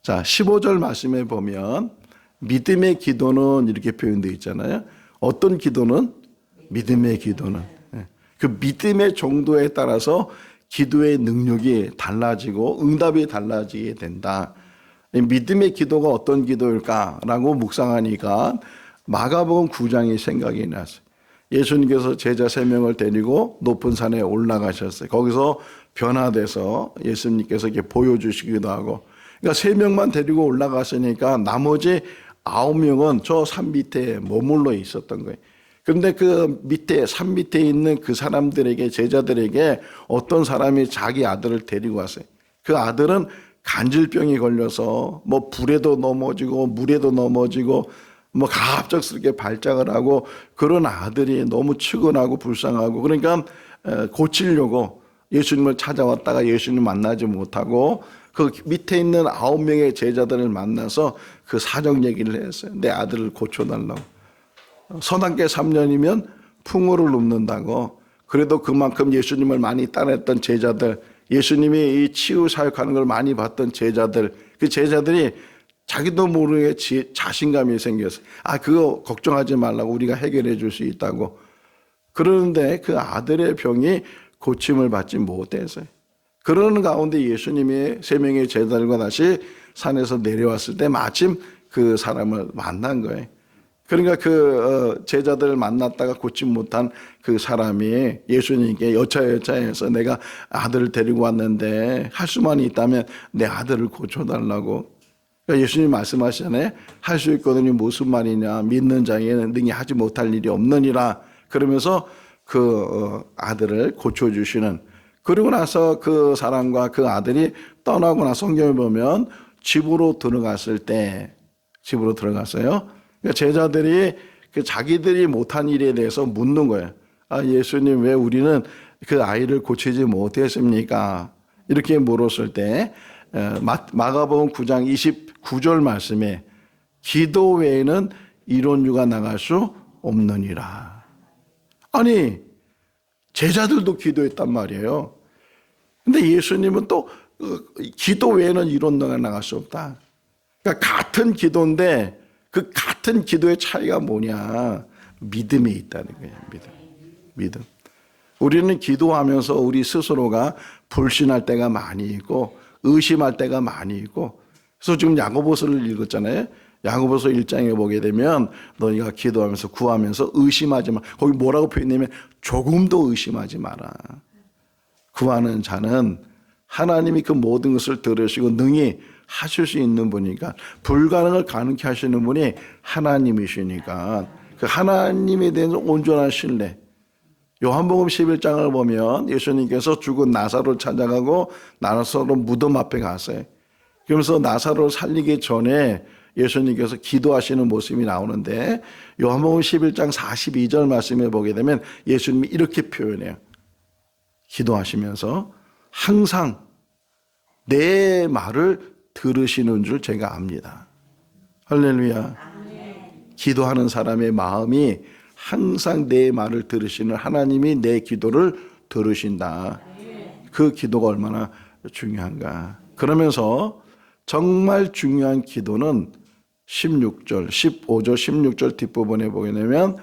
자, 15절 말씀에 보면 믿음의 기도는 이렇게 표현되어 있잖아요. 어떤 기도는? 믿음의 기도는. 그 믿음의 정도에 따라서 기도의 능력이 달라지고 응답이 달라지게 된다. 믿음의 기도가 어떤 기도일까라고 묵상하니까 마가복음 9장이 생각이 났어요. 예수님께서 제자 3명을 데리고 높은 산에 올라가셨어요. 거기서 변화돼서 예수님께서 이렇게 보여주시기도 하고 그러니까 3명만 데리고 올라갔으니까 나머지 9명은 저 산 밑에 머물러 있었던 거예요. 그런데 그 밑에 산 밑에 있는 그 사람들에게 제자들에게 어떤 사람이 자기 아들을 데리고 왔어요. 그 아들은 간질병이 걸려서 뭐 불에도 넘어지고 물에도 넘어지고 뭐 갑작스럽게 발작을 하고 그런 아들이 너무 측은하고 불쌍하고 그러니까 고치려고 예수님을 찾아왔다가 예수님 만나지 못하고 그 밑에 있는 9명의 제자들을 만나서 그 사정 얘기를 했어요. 내 아들을 고쳐달라고. 선악계 3년이면 풍어를 눕는다고. 그래도 그만큼 예수님을 많이 따랐던 제자들, 예수님이 이 치유 사역하는 걸 많이 봤던 제자들, 그 제자들이 자기도 모르게 자신감이 생겼어요. 아, 그거 걱정하지 말라고 우리가 해결해 줄 수 있다고. 그러는데 그 아들의 병이 고침을 받지 못했어요. 그러는 가운데 예수님이 3명의 제자들과 다시 산에서 내려왔을 때 마침 그 사람을 만난 거예요. 그러니까 그 제자들을 만났다가 고치 못한 그 사람이 예수님께 여차여차해서 내가 아들을 데리고 왔는데 할 수만 있다면 내 아들을 고쳐달라고. 그러니까 예수님 말씀하시잖아요. 할 수 있거든요. 무슨 말이냐. 믿는 자에게는 능히 하지 못할 일이 없느니라. 그러면서 그 아들을 고쳐주시는. 그리고 나서 그 사람과 그 아들이 떠나고 나서 성경에 보면 집으로 들어갔어요. 그러니까 제자들이 그 자기들이 못한 일에 대해서 묻는 거예요. 아, 예수님 왜 우리는 그 아이를 고치지 못했습니까? 이렇게 물었을 때 마가복음 9장 29절 말씀에 기도 외에는 이론유가 나갈 수 없느니라. 아니, 제자들도 기도했단 말이에요. 근데 예수님은 또 기도 외에는 이런 너가 나갈 수 없다. 그러니까 같은 기도인데 그 같은 기도의 차이가 뭐냐? 믿음에 있다는 거예요. 믿음. 우리는 기도하면서 우리 스스로가 불신할 때가 많이 있고 의심할 때가 많이 있고, 그래서 지금 야고보서를 읽었잖아요. 야고보서 1장에 보게 되면 너희가 기도하면서 구하면서 의심하지 마. 거기 뭐라고 표현했냐면 조금도 의심하지 마라. 구하는 자는 하나님이 그 모든 것을 들으시고 능히 하실 수 있는 분이니까, 불가능을 가능케 하시는 분이 하나님이시니까 그 하나님에 대한 온전한 신뢰. 요한복음 11장을 보면 예수님께서 죽은 나사로를 찾아가고 나사로 무덤 앞에 갔어요. 그러면서 나사로를 살리기 전에 예수님께서 기도하시는 모습이 나오는데, 요한복음 11장 42절 말씀에 보게 되면 예수님이 이렇게 표현해요. 기도하시면서 항상 내 말을 들으시는 줄 제가 압니다. 할렐루야. 기도하는 사람의 마음이 항상 내 말을 들으시는 하나님이 내 기도를 들으신다. 그 기도가 얼마나 중요한가. 그러면서 정말 중요한 기도는 15절 16절 뒷부분에 보게 되면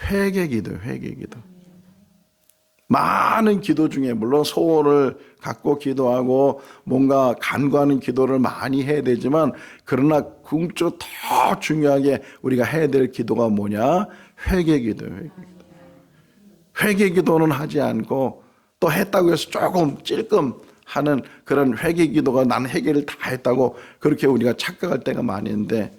회개기도. 많은 기도 중에 물론 소원을 갖고 기도하고 뭔가 간구하는 기도를 많이 해야 되지만, 그러나 궁극적으로 더 중요하게 우리가 해야 될 기도가 뭐냐? 회개기도. 회개기도는 하지 않고 또 했다고 해서 조금 찔끔 하는 그런 회개기도가 나는 해결을 다 했다고 그렇게 우리가 착각할 때가 많이 있는데,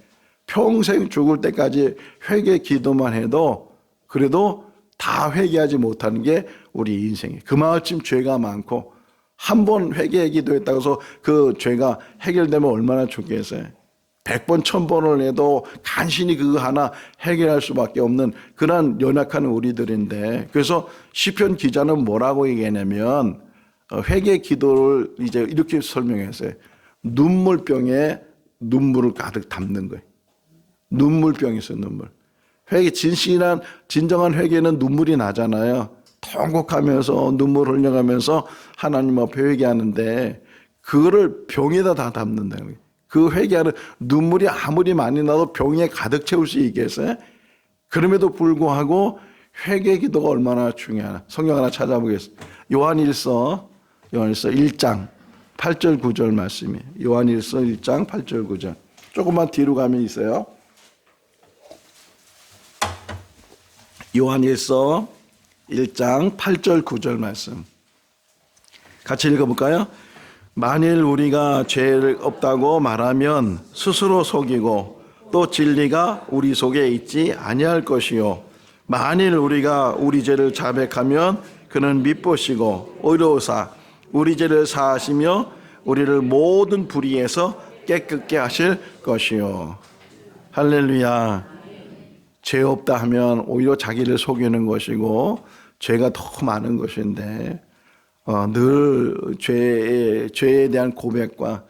평생 죽을 때까지 회개기도만 해도 그래도 다 회개하지 못하는 게 우리 인생이에요. 그만큼 죄가 많고 한 번 회개 기도했다고 해서 그 죄가 해결되면 얼마나 좋겠어요. 100번 1000번을 해도 간신히 그거 하나 해결할 수밖에 없는 그런 연약한 우리들인데, 그래서 시편 기자는 뭐라고 얘기하냐면 회개 기도를 이제 이렇게 설명했어요. 눈물병에 눈물을 가득 담는 거예요. 눈물병이 있어요. 눈물. 회개, 진정한 회개는 눈물이 나잖아요. 통곡하면서 눈물 흘려가면서 하나님 앞에 회개하는데, 그거를 병에다 다 담는다는 거예요. 그 회개하는 눈물이 아무리 많이 나도 병에 가득 채울 수 있겠어요? 그럼에도 불구하고 회개 기도가 얼마나 중요하나. 성경 하나 찾아보겠습니다. 요한일서 1장 8절 9절 말씀이에요. 요한일서 1장 8절 9절. 조금만 뒤로 가면 있어요. 요한일서 1장 8절 9절 말씀 같이 읽어볼까요? 만일 우리가 죄를 없다고 말하면 스스로 속이고 또 진리가 우리 속에 있지 아니할 것이요, 만일 우리가 우리 죄를 자백하면 그는 미쁘시고 의로우사 우리 죄를 사하시며 우리를 모든 불의에서 깨끗게 하실 것이요. 할렐루야. 죄 없다 하면 오히려 자기를 속이는 것이고 죄가 더 많은 것인데, 늘 죄에 대한 고백과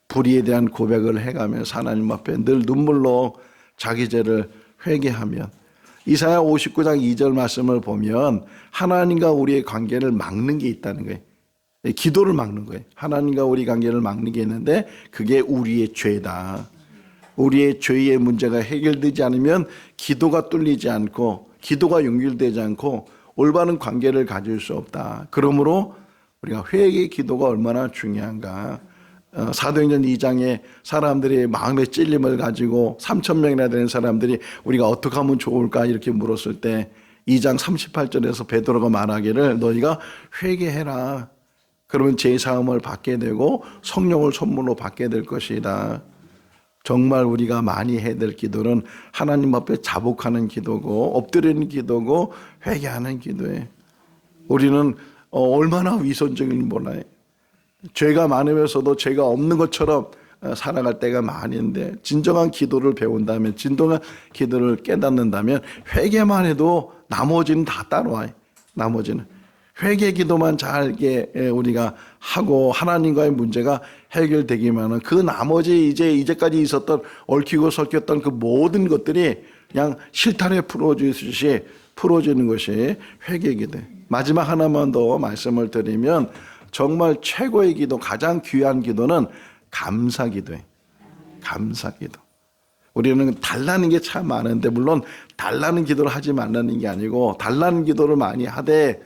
불의에 대한 고백을 해가면서 하나님 앞에 늘 눈물로 자기 죄를 회개하면, 이사야 59장 2절 말씀을 보면 하나님과 우리의 관계를 막는 게 있다는 거예요. 기도를 막는 거예요. 하나님과 우리 관계를 막는 게 있는데 그게 우리의 죄다. 우리의 죄의 문제가 해결되지 않으면 기도가 뚫리지 않고 기도가 연결되지 않고 올바른 관계를 가질 수 없다. 그러므로 우리가 회개 기도가 얼마나 중요한가. 사도행전 2장에 사람들이 마음의 찔림을 가지고 3,000명이나 되는 사람들이 우리가 어떻게 하면 좋을까 이렇게 물었을 때 2장 38절에서 베드로가 말하기를 너희가 회개해라. 그러면 제사함을 받게 되고 성령을 선물로 받게 될 것이다. 정말 우리가 많이 해야 될 기도는 하나님 앞에 자복하는 기도고 엎드리는 기도고 회개하는 기도예요. 우리는 얼마나 위선적인 몰라요. 죄가 많으면서도 죄가 없는 것처럼 살아갈 때가 많은데, 진정한 기도를 배운다면, 진정한 기도를 깨닫는다면 회개만 해도 나머지는 다 따라와요. 나머지는 회개 기도만 잘게 우리가 하고 하나님과의 문제가 해결되기만 하면 그 나머지 이제까지 있었던 얽히고 설켰던 그 모든 것들이 그냥 실타래 풀어주듯이 풀어주는 것이 회개 기도. 마지막 하나만 더 말씀을 드리면 정말 최고의 기도, 가장 귀한 기도는 감사 기도예요. 감사 기도. 우리는 달라는 게 참 많은데, 물론 달라는 기도를 하지 말라는 게 아니고 달라는 기도를 많이 하되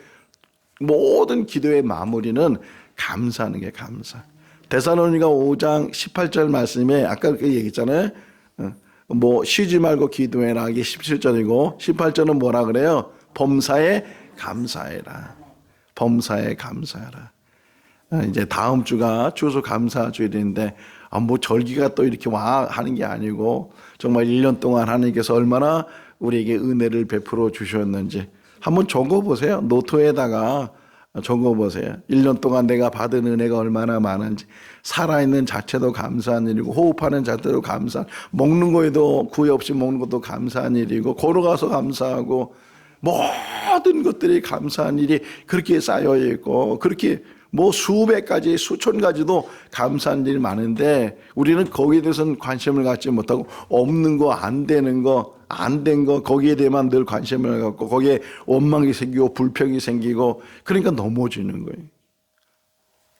모든 기도의 마무리는 감사하는 게 감사. 데살로니가 5장 18절 말씀에 아까 그 얘기했잖아요. 뭐 쉬지 말고 기도해라. 이게 17절이고 18절은 뭐라 그래요? 범사에 감사해라. 범사에 감사해라. 이제 다음 주가 추수감사주일인데 뭐 절기가 또 이렇게 와 하는 게 아니고 정말 1년 동안 하나님께서 얼마나 우리에게 은혜를 베풀어 주셨는지 한번 적어보세요. 노트에다가 적어보세요. 1년 동안 내가 받은 은혜가 얼마나 많은지. 살아있는 자체도 감사한 일이고 호흡하는 자체도 감사한, 먹는 거에도 구애 없이 먹는 것도 감사한 일이고 걸어가서 감사하고 모든 것들이 감사한 일이 그렇게 쌓여 있고 그렇게 뭐 수백 가지 수천 가지도 감사한 일이 많은데 우리는 거기에 대해서는 관심을 갖지 못하고 없는 거, 안 되는 거, 안 된 거 거기에 대해만 늘 관심을 갖고 거기에 원망이 생기고 불평이 생기고 그러니까 넘어지는 거예요.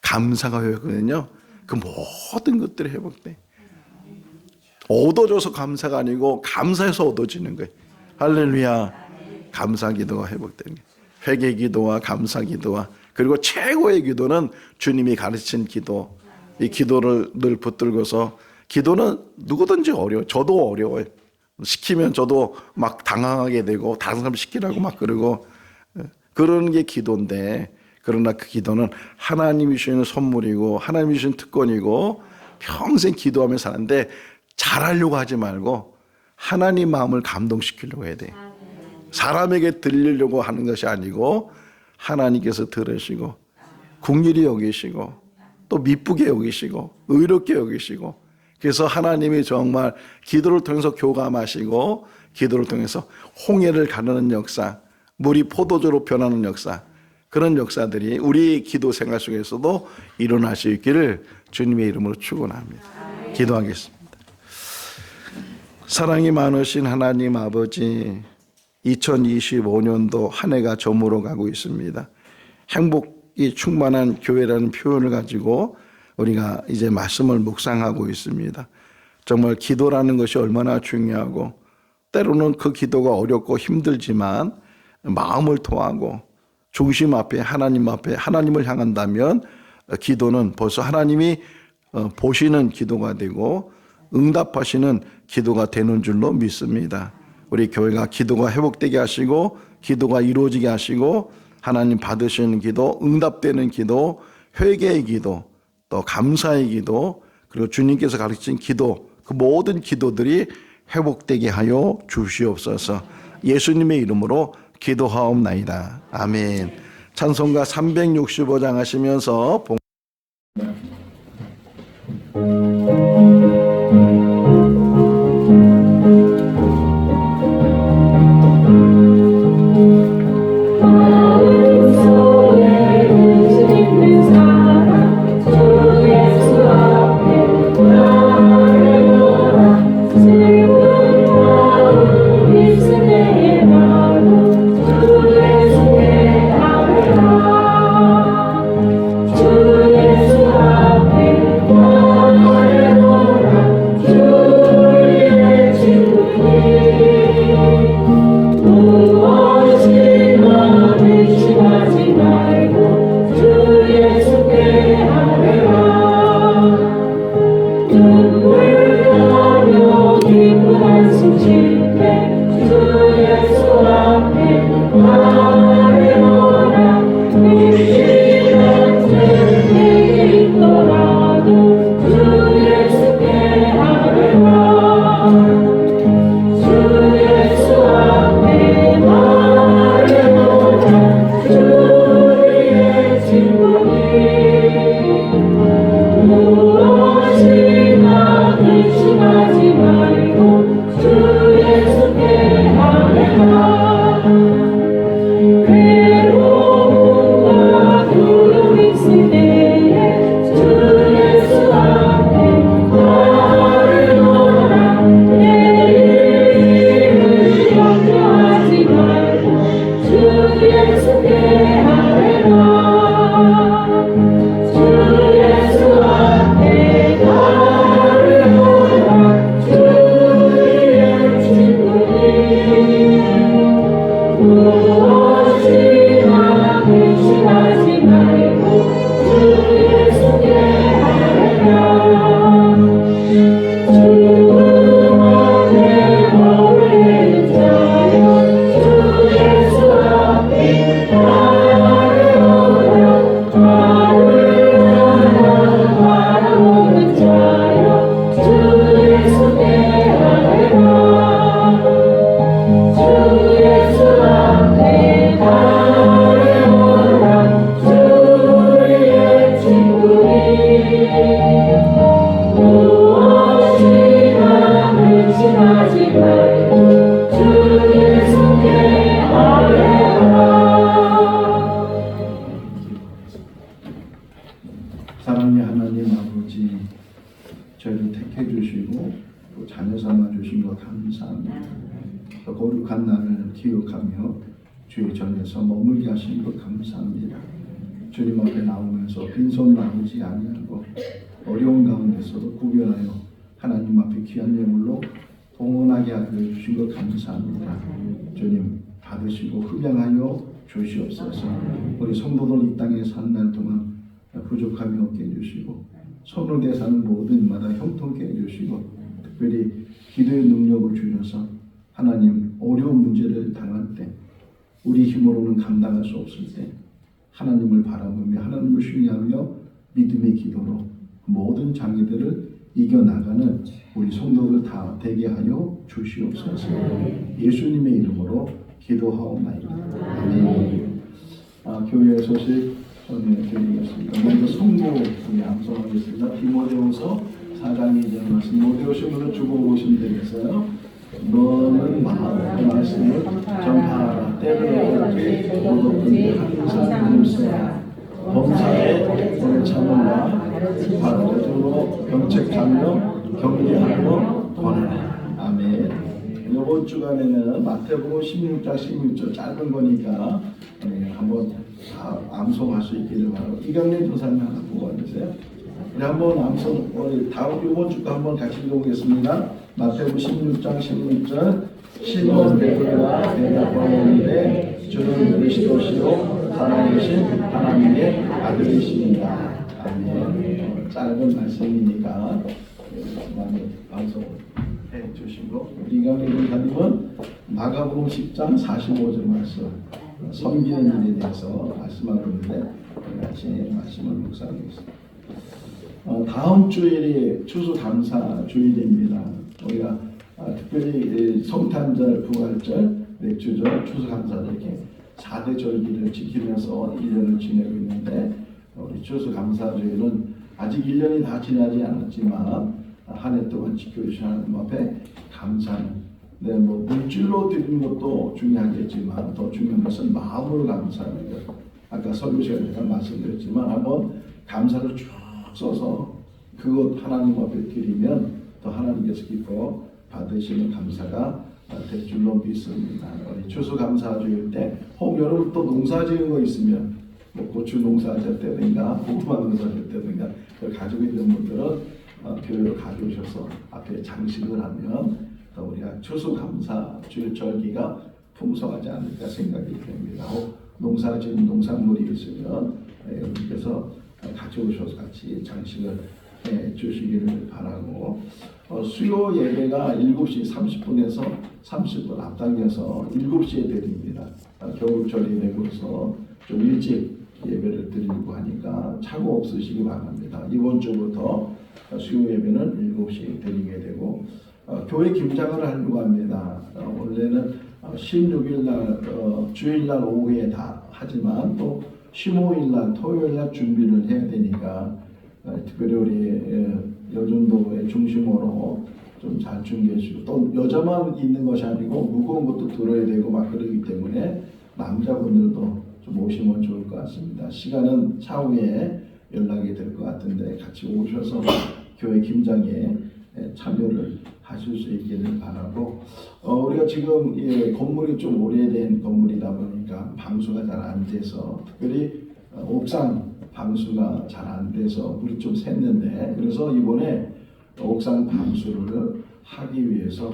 감사가 회복되거든요. 그 모든 것들이 회복돼. 얻어줘서 감사가 아니고 감사해서 얻어지는 거예요. 할렐루야. 감사 기도가 회복되는 거예요. 회개 기도와 감사 기도와 그리고 최고의 기도는 주님이 가르친 기도. 이 기도를 늘 붙들고서 기도는 누구든지 어려워요. 저도 어려워요. 시키면 저도 막 당황하게 되고 다른 사람 시키라고 막 그러고 그런 게 기도인데 그러나 그 기도는 하나님이 주시는 선물이고 하나님이 주시는 특권이고 평생 기도하며 사는데 잘하려고 하지 말고 하나님 마음을 감동시키려고 해야 돼요. 사람에게 들리려고 하는 것이 아니고 하나님께서 들으시고 긍휼히 여기시고 또 미쁘게 여기시고 의롭게 여기시고 그래서 하나님이 정말 기도를 통해서 교감하시고 기도를 통해서 홍해를 가르는 역사, 물이 포도주로 변하는 역사, 그런 역사들이 우리 기도 생활 속에서도 일어날 수 있기를 주님의 이름으로 축원합니다. 기도하겠습니다. 사랑이 많으신 하나님 아버지, 2025년도 한 해가 저물어 가고 있습니다. 행복이 충만한 교회라는 표현을 가지고 우리가 이제 말씀을 묵상하고 있습니다. 정말 기도라는 것이 얼마나 중요하고 때로는 그 기도가 어렵고 힘들지만 마음을 통하고 중심 앞에 하나님 앞에 하나님을 향한다면 기도는 벌써 하나님이 보시는 기도가 되고 응답하시는 기도가 되는 줄로 믿습니다. 우리 교회가 기도가 회복되게 하시고 기도가 이루어지게 하시고 하나님 받으시는 기도, 응답되는 기도, 회개의 기도, 또 감사의 기도, 그리고 주님께서 가르친 기도, 그 모든 기도들이 회복되게 하여 주시옵소서. 예수님의 이름으로 기도하옵나이다. 아멘. 찬송가 365장 하시면서 주 예수 무엇이나 의심하지 말고 주의 손에 아뢰라. 사랑의 하나님 아버지, 저희를 택해 주시고 또 자녀 삼아 주신 것 감사합니다. 또 거룩한 날을 기억하며 주의 전에서 머물게 하신 것 감사합니다. 주님 앞에 나오면서 빈손 나오지 아니하고 어려운 가운데서도 구별하여 하나님 앞에 귀한 예물로 동원하게 하여 주신 것 감사합니다. 주님 받으시고 흡양하여 주시옵소서. 우리 성도들 이 땅에 산 날 동안 부족함이 없게 해주시고 손을 대사는 모든 일마다 형통케 해주시고 특별히 기도의 능력을 주셔서 하나님 어려운 문제를 당할 때 우리 힘으로는 감당할 수 없을 때 하나님을 바라보며 하나님을 신뢰하며 믿음의 기도로 모든 장애들을 이겨나가는 우리 성도들 다 되게 하여 주시옵소서. 예수님의 이름으로 기도하옵나이다. 아멘. 교회 소식 전해드리겠습니다. 먼저 성부 우리 암송하겠습니다. 디모데후서 4장 2절 말씀. 못 오신 분은 주고 오시면 되겠어요. 너는 마음의 말씀을 전파하라. 때를 어떻게 못없든지 항상 힘써라. 범사에 오늘 참음과 바르도록 병책하며 경계하며 권하라. 아멘. 이번 주간에는 마태복음 16장 16절 짧은 거니까 한번 다 암송할 수 있기를 바라고 이강래 조사님 하나 보고 앉으세요. 우리 한번 암송 우리 다음 이번 주도 한번 같이 읽어보겠습니다. 마태복음 16장 16절 시몬 베드로가 대답하였는데 주는 그리스도시요 살아계신 하나님의 아들이십니다. 아멘. 짧은 말씀이니까 많이 방송해 주시고 이강래 조사님은 마가복음 10장 45절 말씀 섬기는 일에 대해서 말씀하고 있는데 같이 말씀을 묵상하겠습니다. 다음 주일이 추수감사 주일입니다. 우리가 특별히 성탄절, 부활절, 맥주절, 추수감사절 이렇게 4대 절기를 지키면서 1년을 지내고 있는데 우리 추수감사주일은 아직 1년이 다 지나지 않았지만 한 해 동안 지켜주신 하나님 앞에 감사는 뭐 물질로 드리는 것도 중요하겠지만 더 중요한 것은 마음으로 감사하는 것. 아까 설교 시간에 제가 말씀드렸지만 한번 감사를 쭉 써서 그것 하나님 앞에 드리면 더 하나님께서 기뻐 받으시는 감사가 될 줄로 믿습니다. 우리 추수감사주일 때 혹 여러분 또 농사 지은 거 있으면 뭐 고추 농사 질 때든가 고구마 농사 질 때든가 그걸 가지고 있는 분들은 교회로 가져오셔서 앞에 장식을 하면 또 우리가 추수감사 주일 절기가 풍성하지 않을까 생각이 됩니다. 농사 지은 농산물이 있으면 여러분께서 가져오셔서 같이 장식을 해 주시기를 바라고 수요 예배가 7시 30분에서 30분 앞당겨서 7시에 드립니다. 겨울철이 되고서 좀 일찍 예배를 드리고 하니까 착오 없으시기 바랍니다. 이번 주부터 수요 예배는 7시에 드리게 되고 교회 김장을 하려고 합니다. 원래는 16일날 주일날 오후에 다 하지만 또 15일날 토요일날 준비를 해야 되니까 특별히 우리 여전도의 중심으로 좀 잘 준비해 주시고 또 여자만 있는 것이 아니고 무거운 것도 들어야 되고 막 그러기 때문에 남자분들도 좀 오시면 좋을 것 같습니다. 시간은 차후에 연락이 될 것 같은데 같이 오셔서 교회 김장에 참여를 하실 수 있기를 바라고 우리가 지금 건물이 좀 오래된 건물이다 보니까 방수가 잘 안 돼서 특별히 옥상 방수가 잘 안 돼서 물이 좀 샜는데 그래서 이번에 옥상 방수를 하기 위해서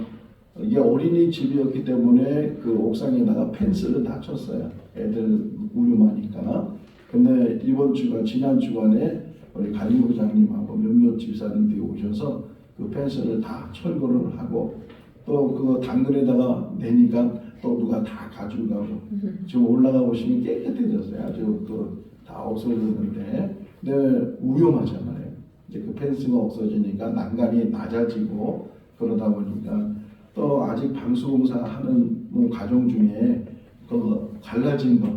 이게 어린이집이었기 때문에 그 옥상에다가 펜스를 다 쳤어요. 애들 위험하니까. 근데 이번 주간 지난 주간에 우리 관리부장님하고 몇몇 집사님들이 오셔서 그 펜스를 다 철거를 하고 또 그거 당근에다가 내니까 또 누가 다 가지고 가고 지금 올라가 보시면 깨끗해졌어요. 아주 그 다 없어졌는데 근데 위험하잖아요. 이제 그 펜스가 없어지니까 난간이 낮아지고 그러다 보니까 또 아직 방수공사 하는 뭐 가정 중에 그 갈라진 거,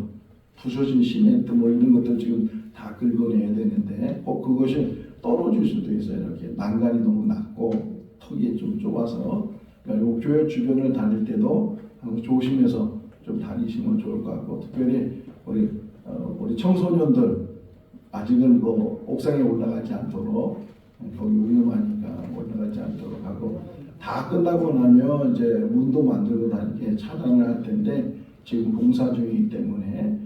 부서진 시멘트 뭐 이런 것들 지금 다 긁어내야 되는데 꼭 그것이 떨어질 수도 있어요. 이렇게 난간이 너무 낮고 턱이 좀 좁아서 그러니까 요 교회 주변을 다닐 때도 항상 조심해서 좀 다니시면 좋을 것 같고 특별히 우리 청소년들 아직은 뭐 옥상에 올라가지 않도록 거기 위험하니까 올라가지 않도록 하고 다 끝나고 나면 이제 문도 만들고 다니게 차단을 할 텐데 지금 공사 중이기 때문에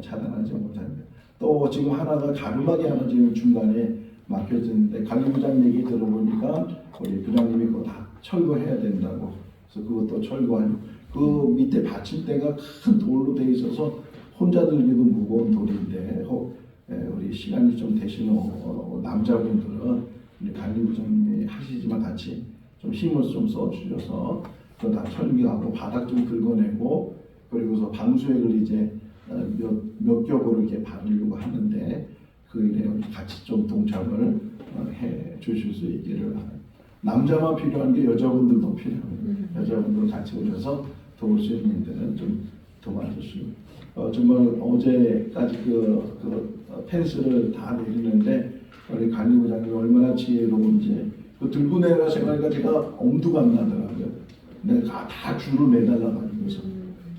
차단하지 못합니다. 또 지금 하나가 가르마기 하나 지금 중간에 막혀지는데 관리부장 얘기 들어보니까 우리 부장님이 그거 다 철거해야 된다고. 그래서 그것도 철거하고 그 밑에 받침대가 큰 돌로 돼 있어서 혼자 들기도 무거운 돌인데 우리 시간이 좀 되시는 남자분들은 우리 관리부장님이 하시지만 같이 좀 힘을 좀 써주셔서 그거 다 철거하고 바닥 좀 긁어내고 그리고서 방수액을 이제 몇 겹으로 이렇게 바르려고 하는데 그 일에 같이 좀 동참을 해 주실 수 있기를 바랍니다. 남자만 필요한 게 여자분들도 필요합니다. 여자분들 같이 오셔서 도울 수 있는 데는 좀 도와주시고 정말 어제까지 그 펜스를 다 내리는데 우리 관리부장님이 얼마나 지혜로운지 그 들고 내려가 생각하니까 제가 엄두가 안 나더라고요. 내가 다 줄을 매달아 가지고서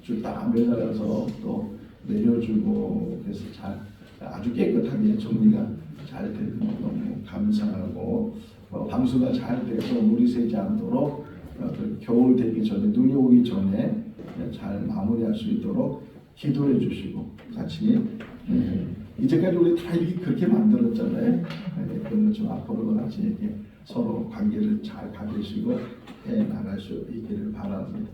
줄 다 매달아서 또 내려주고 그래서 잘 아주 깨끗하게 정리가 잘 되는 너무 감사하고 방수가 잘 돼서 물이 새지 않도록 겨울 되기 전에 눈이 오기 전에 잘 마무리할 수 있도록 기도해 주시고 같이 이제까지 우리 다 이렇게 그렇게 만들었잖아요. 그러면 좀 앞으로도 같이 이렇게 서로 관계를 잘 가지시고 해 나갈 수 있기를 바랍니다.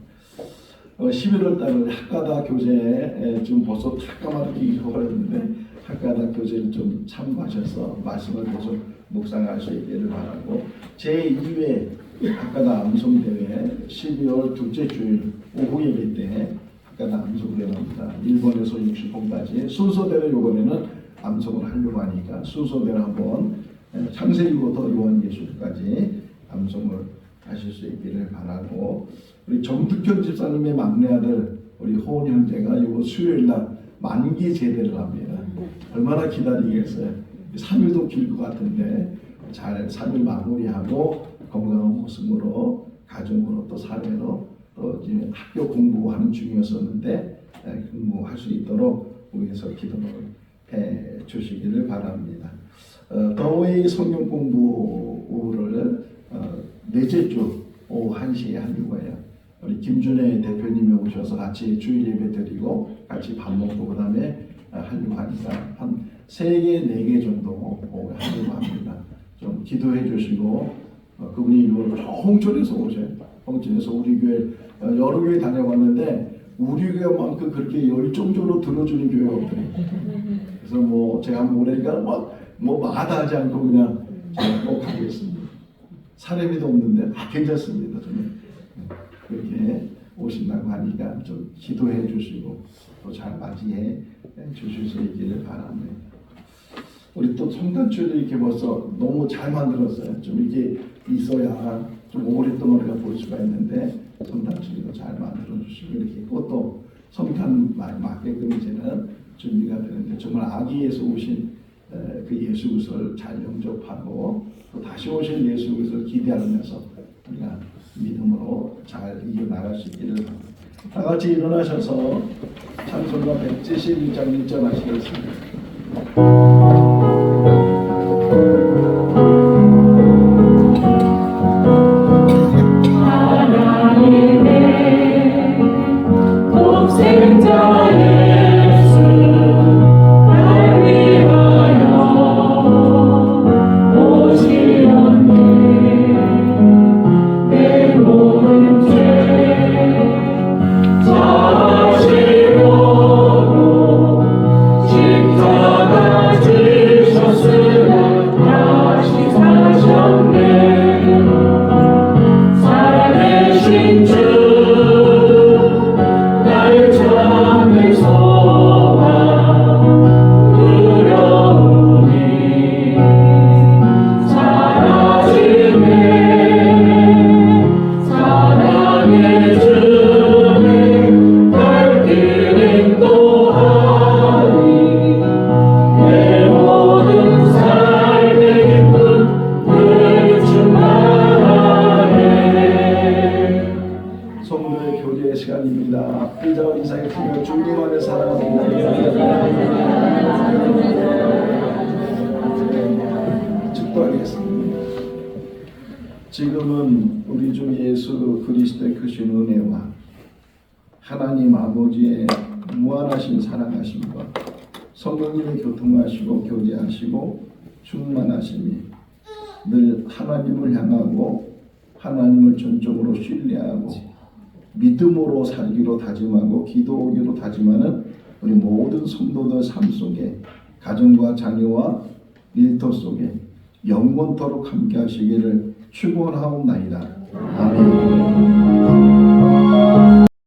11월 달은 학가다 교제에 좀 벌써 탁까마르게 잊어버렸는데 학가다 교제를 좀 참고하셔서 말씀을 계속 묵상할 수 있기를 바라고 제2회 학가다 암송대회 12월 둘째 주일 오후 예배 때 학가다 암송대회 합니다. 1번에서 60번까지 순서대로 이번에는 암송을 하려고 하니까 순서대로 한번 창세기부터 요한계시록까지 암송을 하실 수 있기를 바라고 우리 정득현 집사님의 막내 아들 우리 호은 형제가 이번 수요일날 만기 제대를 합니다. 얼마나 기다리겠어요. 3일도 길 것 같은데 잘 3일 마무리하고 건강한 모습으로 가정으로 또 사회로 또 이제 학교 공부하는 중이었었는데 공부할 수 있도록 위해서 기도를 해 주시기를 바랍니다. 더웨이 성경 공부를 넷째 주 오후 1시에 하려고 해요. 우리 김준혜 대표님이 오셔서 같이 주일 예배 드리고 같이 밥 먹고 그 다음에 하려고 하니까 한 3개, 4개 정도 하려고 합니다. 좀 기도해 주시고 그분이 홍천에서 오셔요. 홍천에서 우리 교회 여러 교회 다녀봤는데 우리 교회만큼 그렇게 열정적으로 들어주는 교회가 없더래요. 그래서 뭐 제가 한번 오래니까 뭐 마다하지 않고 그냥 제가 꼭 가겠습니다. 사례비도 없는데 괜찮습니다. 저는 그렇게 오신다고 하니까 좀 기도해 주시고 또 잘 맞이해 주실 수 있기를 바랍니다. 우리 또 성탄주를 이렇게 벌써 너무 잘 만들었어요. 좀 이렇게 있어야 좀 오랫동안 우리가 볼 수가 있는데 성탄주도 잘 만들어 주시고 이렇게 꽃도 성탄 맞게끔 이제는 준비가 되는데 정말 아기 예수 오신 그 예수 그리스도를 잘 영접하고 또 다시 오실 예수 그리스도를 기대하면서 우리가 믿음으로 잘 이겨나갈 수 있기를 바랍니다. 다 같이 일어나셔서 찬송가 171장 1절 하시겠습니다. 하나님의 독생자 예수 날 위하여 오시었네. 내 모든 죄 자시로도 십자가 지 지금은 우리 주 예수 그리스도의 크신 은혜와 하나님 아버지의 무한하신 사랑하심과 성령님의 교통하시고 교제하시고 충만하심이 늘 하나님을 향하고 하나님을 전적으로 신뢰하고 믿음으로 살기로 다짐하고 기도하기로 다짐하는 우리 모든 성도들 삶 속에 가정과 자녀와 일터 속에 영원토록 함께 하시기를 축원하옵나이다. 아멘.